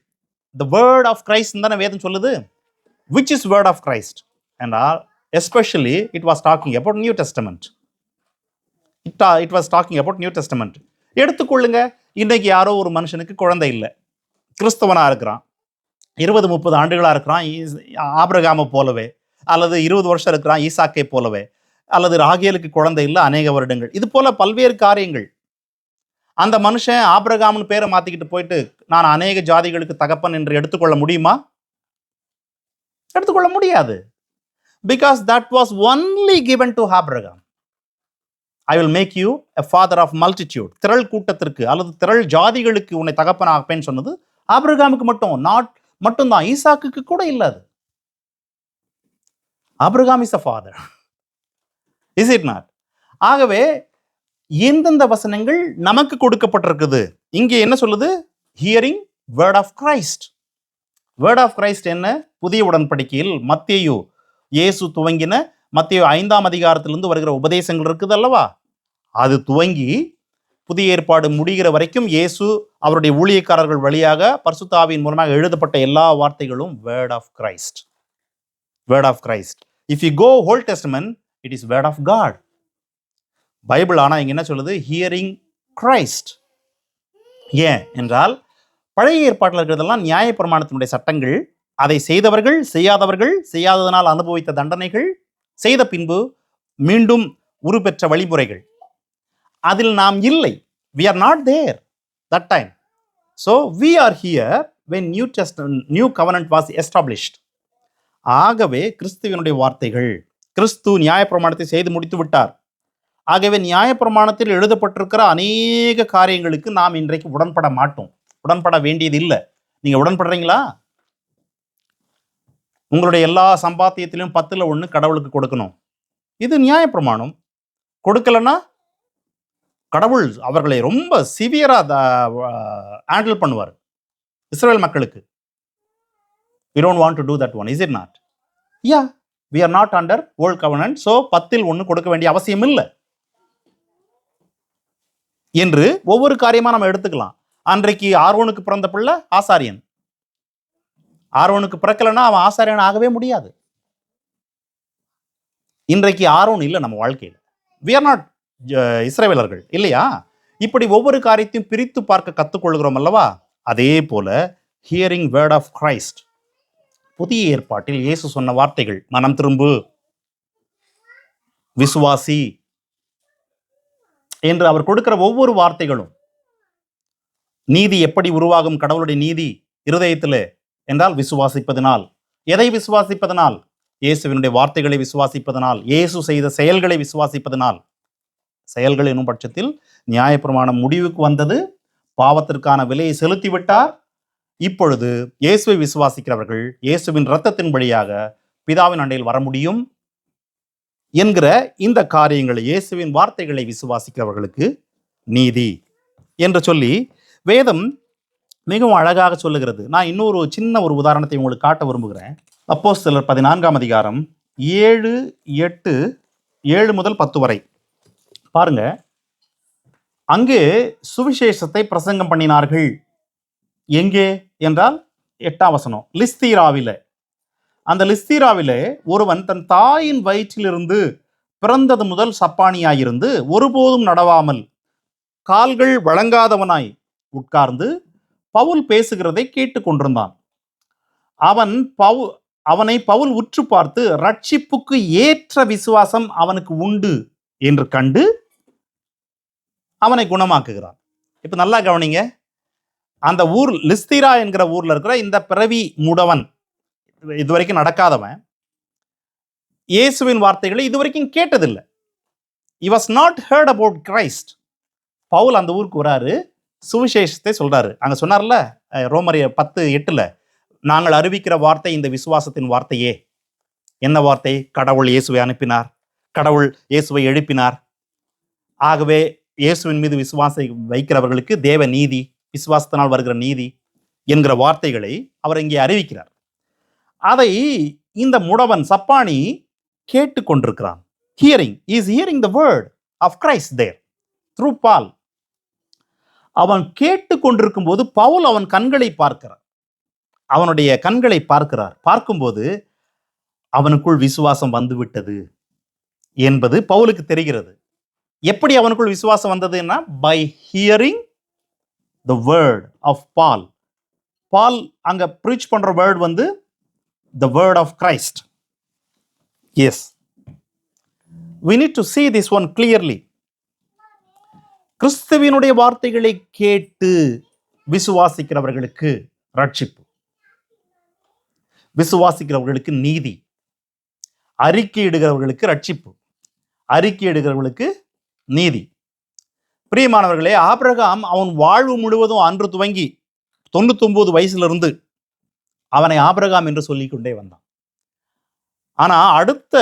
the word of Christ தானே வேதம் சொல்லுது. which is word of Christ என்றால், especially it was talking about New Testament. it was talking about New Testament. எடுத்துக்கொள்ளுங்க, இன்னைக்கு யாரோ ஒரு மனுஷனுக்கு குழந்தை இல்லை, கிறிஸ்தவனா இருக்கிறான், 20-30 ஆண்டுகளா இருக்கிறான் ஆபிரகாமை போலவே, அல்லது 20 வருஷம் இருக்கிறான் ஈசாக்கை போலவே, அல்லது ராகேலுக்கு குழந்தை இல்லை அநேக வருடங்கள். இது போல பல்வேறு காரியங்கள். அந்த மனுஷன் ஆபிரகாம்னு பேரை மாத்திக்கிட்டு போயிட்டு நான் அநேக ஜாதிகளுக்கு தகப்பன் என்று எடுத்துக்கொள்ள முடியுமா? எடுத்துக்கொள்ள முடியாது. Because that was only given to Abraham. I will make you a father of multitude. திரள் கூட்டத்திற்கு அல்லது திரள் ஜாதிகளுக்கு உன்னை தகப்பனாகப்பேன்னு சொன்னது ஆபிரகாமுக்கு மட்டும்தான். ஈசாக்குக்கு கூட இல்லாது. Abraham is a father. Is it not? ஆகவே எந்தெந்த வசனங்கள் நமக்கு கொடுக்கப்பட்டிருக்குது? இங்கே என்ன சொல்லுது? Hearing word of Christ. Word of Christ என்ன? புதிய உடன்படிக்கையில் மத்தேயு இயேசு துவங்கின மத்தேயு 5ஆம் அதிகாரத்திலிருந்து வருகிற உபதேசங்கள் இருக்குது அல்லவா? அது துவங்கி புதிய ஏற்பாடு முடிகிற வரைக்கும் இயேசு அவருடைய ஊழியக்காரர்கள் வழியாக பரிசுத்த ஆவியின் மூலமாக எழுதப்பட்ட எல்லா வார்த்தைகளும் word of Christ. Word of Christ. If you go old testament, it is word of God. Bible ஆனால் இங்க என்ன சொல்லுது? Hearing Christ. ஏன் என்றால், பழைய ஏற்பாட்டில் இருக்கிறதெல்லாம் நியாயப்பிரமாணத்தினுடைய சட்டங்கள். அதை செய்தவர்கள், செய்யாதவர்கள், செய்யாததனால் அனுபவித்த தண்டனைகள், செய்த பின்பு மீண்டும் உருப்பெற்ற வழிமுறைகள். அதில் நாம் இல்லை. we are not there that time. so we are here when new covenant was established. ஆகவே கிறிஸ்துவினுடைய வார்த்தைகள், கிறிஸ்து நியாயப்பிரமாணத்தை செய்து முடித்து விட்டார். ஆகவே நியாயப்பிரமாணத்தில் எழுதப்பட்டிருக்கிற அநேக காரியங்களுக்கு நாம் இன்றைக்கு உடன்பட மாட்டோம். உடன்பட வேண்டியது இல்லை. நீங்க உடன்படுறீங்களா? உங்களுடைய எல்லா சம்பாத்தியத்திலும் 10ல் 1 கடவுளுக்கு கொடுக்கணும். இது நியாயப்பிரமாணம். கொடுக்கலன்னா கடவுள் அவர்களை ரொம்ப சிவியரா ஹேண்டில் பண்ணுவார் இஸ்ரவேல் மக்களுக்கு. we don't want to do that one, is it not? yeah, we are not under old covenant, so 10ல் 1 கொடுக்க வேண்டிய அவசியம் இல்லை என்று ஒவ்வொரு காரியமா நம்ம எடுத்துக்கலாம். அன்றைக்கு ஆரோனுக்கு பிறந்த பிள்ளை ஆசாரியன். ஆரோனுக்கு பிறக்கலன்னா அவன் ஆசாரியன் ஆகவே முடியாது. இன்றைக்கு ஆரோன் இல்லை நம்ம வாழ்க்கையில். we are not இஸ்ரவேலர்கள் இல்லையா? இப்படி ஒவ்வொரு காரியத்தையும் பிரித்து பார்க்க கற்றுக்கொள்கிறோம் அல்லவா? அதே போல ஹியரிங் வேர்ட் ஆஃப் கிரைஸ்ட். புதிய ஏற்பாட்டில் இயேசு சொன்ன வார்த்தைகள், மனம் திரும்பு, விசுவாசி என்று அவர் கொடுக்கிற ஒவ்வொரு வார்த்தைகளும். நீதி எப்படி உருவாகும்? கடவுளுடைய நீதி இருதயத்தில் என்றால் விசுவாசிப்பதனால். எதை விசுவாசிப்பதனால்? இயேசுவினுடைய வார்த்தைகளை விசுவாசிப்பதனால், இயேசு செய்த செயல்களை விசுவாசிப்பதனால். செயல்கள் என்னும் பட்சத்தில் நியாயப்பிரமாணம் முடிவுக்கு வந்தது. பாவத்திற்கான விலையை செலுத்திவிட்டார். இப்பொழுது இயேசுவை விசுவாசிக்கிறவர்கள் இயேசுவின் இரத்தத்தின் வழியாக பிதாவின் அண்டையில் வர முடியும் என்கிற இந்த காரியங்களை, இயேசுவின் வார்த்தைகளை விசுவாசிக்கிறவர்களுக்கு நீதி என்று சொல்லி வேதம் மிகவும் அழகாக சொல்லுகிறது. நான் இன்னொரு சின்ன ஒரு உதாரணத்தை உங்களுக்கு காட்ட விரும்புகிறேன். அப்போஸ்தலர் 14ஆம் அதிகாரம் 7 முதல் 10 வரை பாருங்க. அங்கே சுவிசேஷத்தை பிரசங்கம் பண்ணினார்கள். எங்கே என்றால் 8ஆம் வசனம், லிஸ்தீராவிலே. அந்த லிஸ்தீராவிலே ஒருவன் தன் தாயின் வயிற்றிலிருந்து பிறந்தது முதல் சப்பானியாயிருந்து ஒருபோதும் நடவாமல் கால்கள் வழங்காதவனாய் உட்கார்ந்து பவுல் பேசுகிறதை கேட்டு கொண்டிருந்தான். அவனை பவுல் உற்று பார்த்து ரட்சிப்புக்கு ஏற்ற விசுவாசம் அவனுக்கு உண்டு என்று கண்டு அவனை குணமாக்குகிறான். இப்ப நல்லா கவனிங்க. அந்த ஊர் லிஸ்திரா என்கிற ஊர்ல இருக்கிற இந்த பிறவி மூடவன், இதுவரைக்கும் நடக்காதவன், இயேசுவின் வார்த்தைகளை இதுவரைக்கும் கேட்டதில்லை. he was not heard about Christ. Pavul அந்த ஊருக்கு வராரு, சுவிசேஷத்தை சொல்றாரு. அங்க சொன்னார்ல ரோமர் 10:8, நாங்கள் அறிவிக்கிற வார்த்தை இந்த விசுவாசத்தின் வார்த்தையே. என்ன வார்த்தை? கடவுள் இயேசுவை அனுப்பினார், கடவுள் இயேசுவை எழுப்பினார். ஆகவே இயேசுவின் மீது விசுவாசம் வைக்கிறவர்களுக்கு தேவ நீதி, விசுவாசத்தினால் வருகிற நீதி என்கிற வார்த்தைகளை அவர் இங்கே அறிவிக்கிறார். அதை இந்த முடவன் சப்பானி கேட்டு கொண்டிருக்கிறான். hearing the word of Christ there through Paul. அவன் கேட்டு கொண்டிருக்கும் போது பவுல் அவன் கண்களை பார்க்கிறார், அவனுடைய கண்களை பார்க்கிறார். பார்க்கும்போது அவனுக்குள் விசுவாசம் வந்துவிட்டது என்பது பவுலுக்கு தெரிகிறது. எப்படி அவனுக்குள் விசுவாசம் வந்ததுன்னா, by hearing the word of Paul. பால் அங்க ப்ரீச் பண்ற வேர்ட் வந்து the word of Christ. Yes, we need to see this one clearly. கிறிஸ்துவினுடைய வார்த்தைகளை கேட்டு விசுவாசிக்கிறவர்களுக்கு ரட்சிப்பு, விசுவாசிக்கிறவர்களுக்கு நீதி, அறிக்கையிடுகிறவர்களுக்கு ரட்சிப்பு, அறிக்கையிடுகிறவர்களுக்கு நீதி. பிரியமானவர்களே, ஆபிரகாம் அவன் வாழ்வு முழுவதும் அன்று துவங்கி 99 வயசுல அவனை ஆபிரகாம் என்று சொல்லிக்கொண்டே வந்தான். ஆனா அடுத்த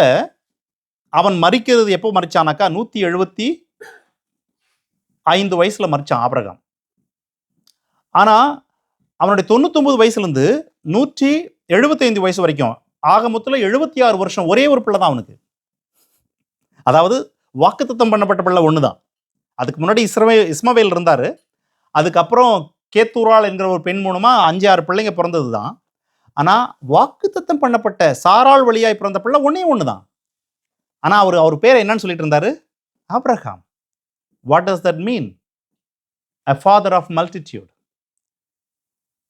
அவன் மரிக்கிறது எப்போ மரிச்சானாக்கா 175 வயசுல மரிச்சான் ஆபிரகாம். ஆனா அவனுடைய 99 வயசுல 175 வயசு வரைக்கும் ஆக மொத்தம் 76 வருஷம் ஒரே ஒரு பிள்ளை தான் அவனுக்கு. அதாவது வாக்குத்தத்தம் பண்ணப்பட்ட பிள்ளை ஒண்ணுதான். அதுக்கு முன்னாடி இஸ்மவேல் இருந்தாரு. அதுக்கப்புறம் கேத்தூரால் என்கிற ஒரு பெண் மூலமா 5-6 பிள்ளைங்க பிறந்தது தான். ஆனா வாக்குத்தத்தம் பண்ணப்பட்ட சாராள் வழியாய் பிறந்த பிள்ளை ஒண்ணுதான். ஆனா அவர் பேரை என்னன்னு சொல்லிட்டு இருந்தாரு? Abraham. What does that mean? a father of multitude.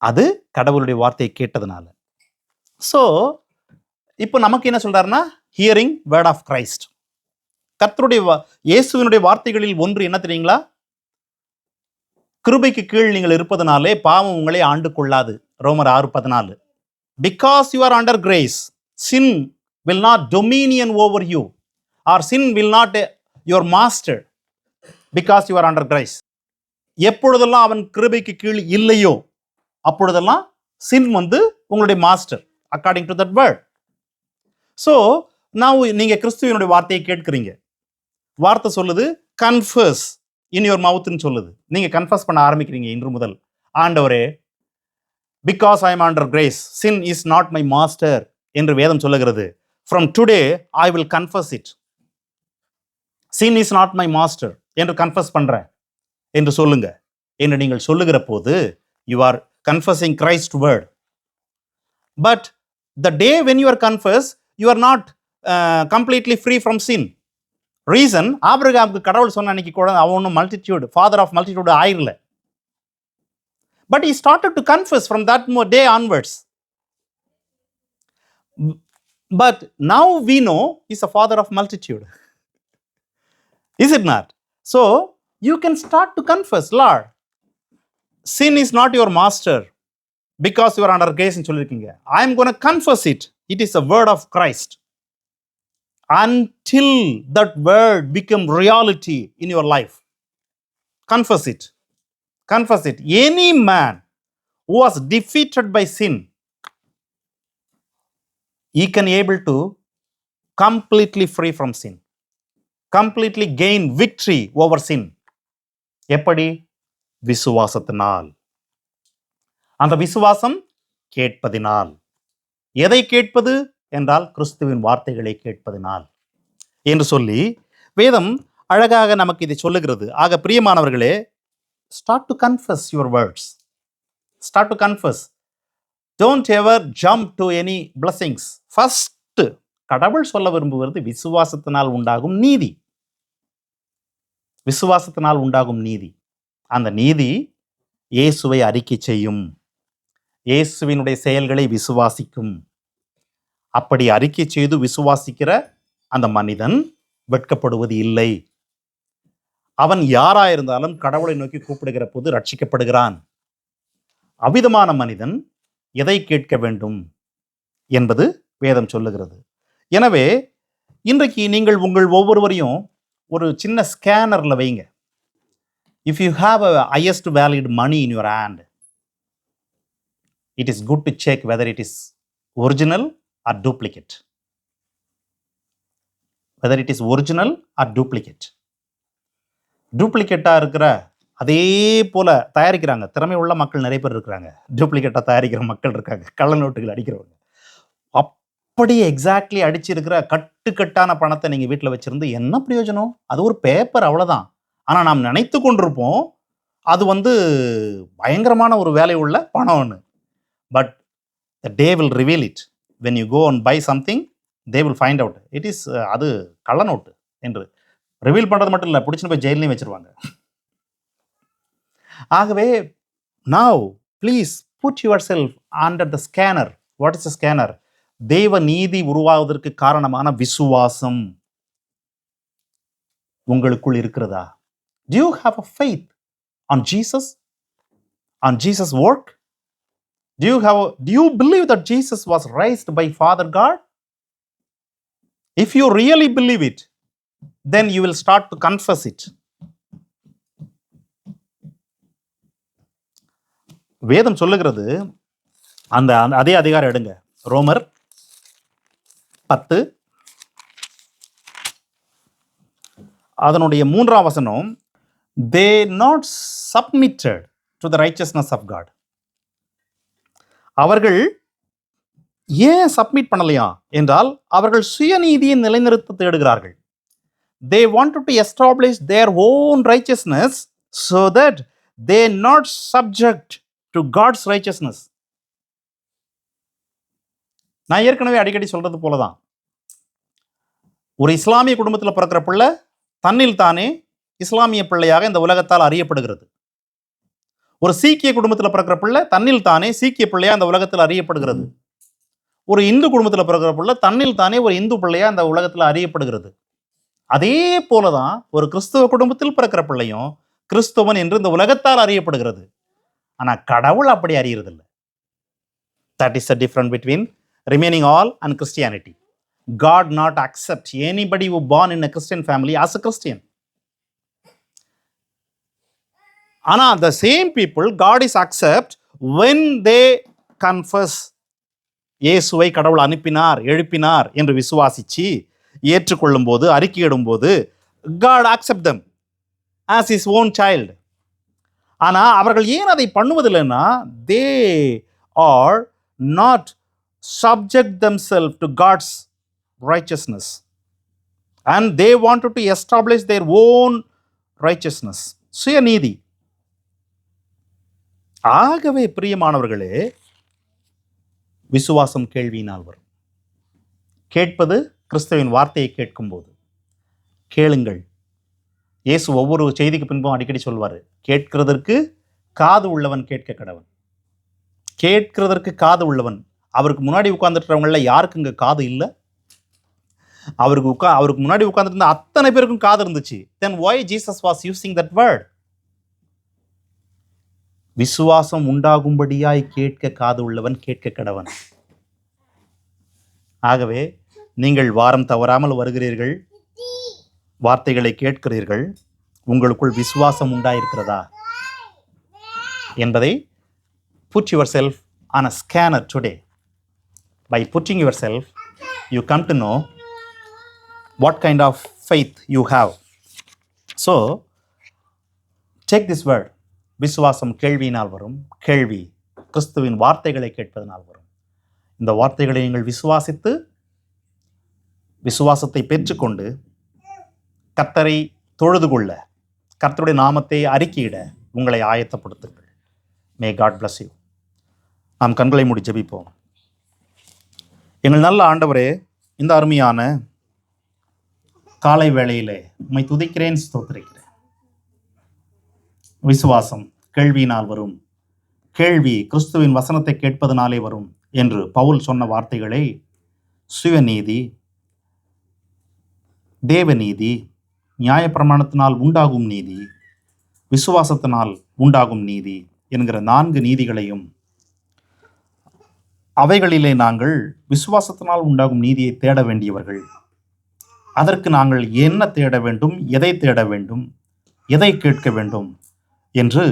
அது கடவுளுடைய வார்த்தையை கேட்டதுனால. சோ இப்போ நமக்கு என்ன சொல்றாருன்னா, ஹியரிங் வேர்ட் ஆஃப் கிரைஸ்ட். கர்த்தருடைய இயேசுவினுடைய வார்த்தைகளில் ஒன்று என்ன தெரியுங்களா? கிருபைக்கு கீழ் நீங்கள் இருப்பதனாலே பாவம் உங்களை ஆண்டு கொள்ளாது. ரோமர் 6:14. Because you are under grace, sin will not dominion over you, or sin will not your master, because you are under grace. எப்பொழுதெல்லாம் அவன் கிருபைக்கு கீழ் இல்லையோ அப்பொழுதெல்லாம் சின் வந்து உங்களுடைய master, according to that word. So நான் நீங்க கிறிஸ்துவனுடைய வார்த்தையை கேட்கிறீங்க. வார்த்தை சொல்லுது கன்ஃபஸ் இன் யுவர் மவுத்னு சொல்லுது. நீங்க கன்ஃபஸ் பண்ண ஆரம்பிக்கிறீங்க இன்று முதல். ஆண்டவரே, because I am under grace, sin is not my master என்று வேதம் சொல்லுகிறது. From today I will confess it. Sin is not my master என்று கன்ஃபஸ் பண்றேன் என்று சொல்லுங்க என்று நீங்கள் சொல்லுகிற போது you are confessing Christ word. But the day when you are confess, you are not completely free from sin. Reason, ஆபிரகாமுக்கு கடவுள் சொன்ன அன்னைக்கு கூட அவனும் மல்டிடியூட், ஃபாதர் ஆஃப் மல்டிடியூட் ஆயிரல. But he started to confess from that day onwards. But now we know he's a father of multitude. Is it not? So you can start to confess, Lord, sin is not your master because you are under grace ன்னு சொல்லிருக்கீங்க. I am going to confess it. It is a word of Christ. Until that word become reality in your life. Confess it. Confess it. Any man who was defeated by sin, he can able to completely free from sin. Completely gain victory over sin. எப்படி? விசுவாசத்தினால். அந்த விசுவாசம் கேட்பதினால். எதை கேட்பது என்றால் கிறிஸ்துவின் வார்த்தைகளை கேட்பதினால் என்று சொல்லி வேதம் அழகாக நமக்கு இதை சொல்லுகிறது. ஆக பிரியமானவர்களே, start to confess your words. Start to confess. Don't ever jump to any blessings. First, கடவுள் சொல்ல விரும்புவது விசுவாசத்தினால் உண்டாகும் நீதி. விசுவாசத்தினால் உண்டாகும் நீதி. அந்த நீதி இயேசுவை அறிக்கை செய்யும், இயேசுவினுடைய செயல்களை விசுவாசிக்கும். அப்படி அறிக்கை செய்து விசுவாசிக்கிற அந்த மனிதன் வெட்கப்படுவது இல்லை. அவன் யாராயிருந்தாலும் கடவுளை நோக்கி கூப்பிடுகிற போது ரட்சிக்கப்படுகிறான். அவ்விதமான மனிதன் எதை கேட்க வேண்டும் என்பது வேதம் சொல்லுகிறது. எனவே இன்றைக்கு நீங்கள் உங்கள் ஒவ்வொருவரையும் ஒரு சின்ன ஸ்கேனர்ல வைங்க. If you have a highest valid money in your hand, it is good to check whether it is original or duplicate. Whether it is original or duplicate. டூப்ளிகேட்டாக இருக்கிற அதே போல் தயாரிக்கிறாங்க. திறமை உள்ள மக்கள் நிறைய பேர் இருக்கிறாங்க. டூப்ளிகேட்டாக தயாரிக்கிற மக்கள் இருக்காங்க, கள்ள நோட்டுகள் அடிக்கிறவங்க. அப்படியே எக்ஸாக்ட்லி அடிச்சிருக்கிற கட்டுக்கட்டான பணத்தை நீங்கள் வீட்டில் வச்சுருந்து என்ன பிரயோஜனம்? அது ஒரு பேப்பர், அவ்வளோதான். ஆனால் நாம் நினைத்து கொண்டிருப்போம் அது பயங்கரமான ஒரு வேலை உள்ள பணம்னு. But the day will reveal it. When you go and buy something, they will find out it is அது கள்ள நோட்டு என்று ரிவீல் பண்ணுறது மட்டும் இல்லை, பிடிச்சின்னு போய் ஜெயிலையும் வச்சிருவாங்க. ஆகவே now please put yourself under the scanner. What is a scanner? தேவ நீதி உருவாவதற்கு காரணமான விசுவாசம் உங்களுக்குள் இருக்கிறதா? Do you have a faith on Jesus? On Jesus' work? Do you believe that Jesus was raised by Father God? If you really believe it, then you will start to confess it. வேதம் சொல்லுகிறது, அந்த அதே அதிகாரம் எடுங்க, ரோமர் 10 அதனுடைய 3ஆம் வசனம். They not submitted to the righteousness of God. அவர்கள் ஏன் சப்மிட் பண்ணலையா என்றால், அவர்கள் சுயநீதியை நிலைநிறுத்த தேடுகிறார்கள். They wanted to establish their own righteousness so that they not subject to God's righteousness. நான் ஏற்கனவே அடிக்கடி சொல்றது போலதான், ஒரு இஸ்லாமிய குடும்பத்தில் பிறக்கிற பிள்ளை தன்னில் தானே இஸ்லாமிய பிள்ளையாக இந்த உலகத்தால் அறியப்படுகிறது. ஒரு சீக்கிய குடும்பத்தில் பிறக்கிற பிள்ளை தன்னில் தானே சீக்கிய பிள்ளையா இந்த உலகத்தில் அறியப்படுகிறது. ஒரு இந்து குடும்பத்தில் பிறக்கிற பிள்ளை தன்னில் தானே ஒரு இந்து பிள்ளையா இந்த உலகத்தில் அறியப்படுகிறது. அதே போலதான் ஒரு கிறிஸ்துவ குடும்பத்தில் பிறக்கிற பிள்ளையும் கிறிஸ்துவன் என்று இந்த உலகத்தால் அறியப்படுகிறது. ஆனா கடவுள் அப்படி அறியறதில்லை. That is the difference between remaining all and Christianity. God not accept anybody who born in a Christian family as a Christian. ஆனா the same people God is accept when they confess. இயேசுவை கடவுள் அனுப்பினார், எழுப்பினார் என்று விசுவாசிச்சு ஏற்றுக்கொள்ளும் போது, அறிக்கையிடும் போது God accept them as his own child. ஆனா அவர்கள் ஏன் அதை பண்ணுவதில்லைன்னா, they are not subject themselves to God's righteousness and they wanted to establish their own righteousness. சுயநீதி. ஆகவே பிரியமானவர்களே, விசுவாசம் கேள்வியினால் வரும். கேட்பது கிறிஸ்துவின் வார்த்தையை கேட்கும்போது. கேளுங்கள். இயேசு ஒவ்வொரு செய்திக்கு பின்பும் அடிக்கடி சொல்வார், கேட்கிறதற்கு காது உள்ளவன் கேட்க கடவன். கேட்கிறதற்கு காது உள்ளவன். அவருக்கு முன்னாடி உட்கார்ந்துட்டவங்கள யாருக்கு இங்க காது இல்லை? அவருக்கு முன்னாடி உட்கார்ந்துட்டு இருந்த அத்தனை பேருக்கும் காது இருந்துச்சு. Then why Jesus was using that word? விசுவாசம் உண்டாகும்படியாய் கேட்க காது உள்ளவன் கேட்க கடவன். ஆகவே நீங்கள் வாரம் தவறாமல் வருகிறீர்கள், வார்த்தைகளை கேட்கிறீர்கள், உங்களுக்குள் விசுவாசம் உண்டாயிருக்கிறதா என்பதை put yourself on a scanner today. By putting yourself, you come to know what kind of faith you have. So take this word. விசுவாசம் கேள்வியினால் வரும், கேள்வி கிறிஸ்துவின் வார்த்தைகளை கேட்பதனால் வரும். இந்த வார்த்தைகளை நீங்கள் விசுவாசித்து விசுவாசத்தை பெற்றுக்கொண்டு கர்த்தரை தொழுது கொள்ள, கர்த்தருடைய நாமத்தை அறிக்கையிட உங்களை ஆயத்தப்படுத்துங்கள். May God bless you. நாம் கண்களை மூடி ஜெபிப்போம். எங்கள் நல்ல ஆண்டவரே, இந்த அருமையான காலை வேளையிலே உம்மை துதிக்கிறேன், ஸ்தோத்திரிக்கிறேன். விசுவாசம் கேள்வியினால் வரும், கேள்வி கிறிஸ்துவின் வசனத்தை கேட்பதனாலே வரும் என்று பவுல் சொன்ன வார்த்தைகளை சுயநீதி, தேவநீதி, நியாயப்பிரமாணத்தினால் உண்டாகும் நீதி, விசுவாசத்தினால் உண்டாகும் நீதி என்கிற 4 நீதிகளையும், அவைகளிலே நாங்கள் விசுவாசத்தினால் உண்டாகும் நீதியை தேட வேண்டியவர்கள். அதற்கு நாங்கள் என்ன தேட வேண்டும், எதை தேட வேண்டும், எதை கேட்க வேண்டும் என்று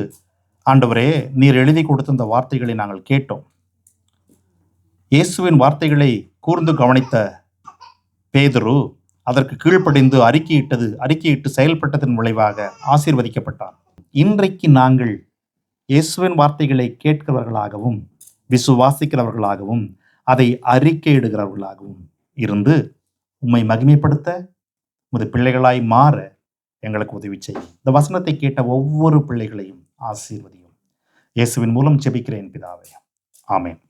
ஆண்டவரே நீர் எழுதி கொடுத்த இந்த வார்த்தைகளை நாங்கள் கேட்டோம். இயேசுவின் வார்த்தைகளை கூர்ந்து கவனித்த பேதுரு அதற்கு கீழ்ப்படிந்து அறிக்கையிட்டு செயல்பட்டதன் விளைவாக ஆசீர்வதிக்கப்பட்டார். இன்றைக்கு நாங்கள் இயேசுவின் வார்த்தைகளை கேட்கிறவர்களாகவும் விசுவாசிக்கிறவர்களாகவும் அதை அறிக்கையிடுகிறவர்களாகவும் இருந்து உம்மை மகிமைப்படுத்த, உமது பிள்ளைகளாய் மாற எங்களுக்கு உதவி செய்யும். இந்த வசனத்தை கேட்ட ஒவ்வொரு பிள்ளைகளையும் ஆசீர்வதியும். இயேசுவின் மூலம் ஜெபிக்கிறேன் பிதாவே, ஆமென்.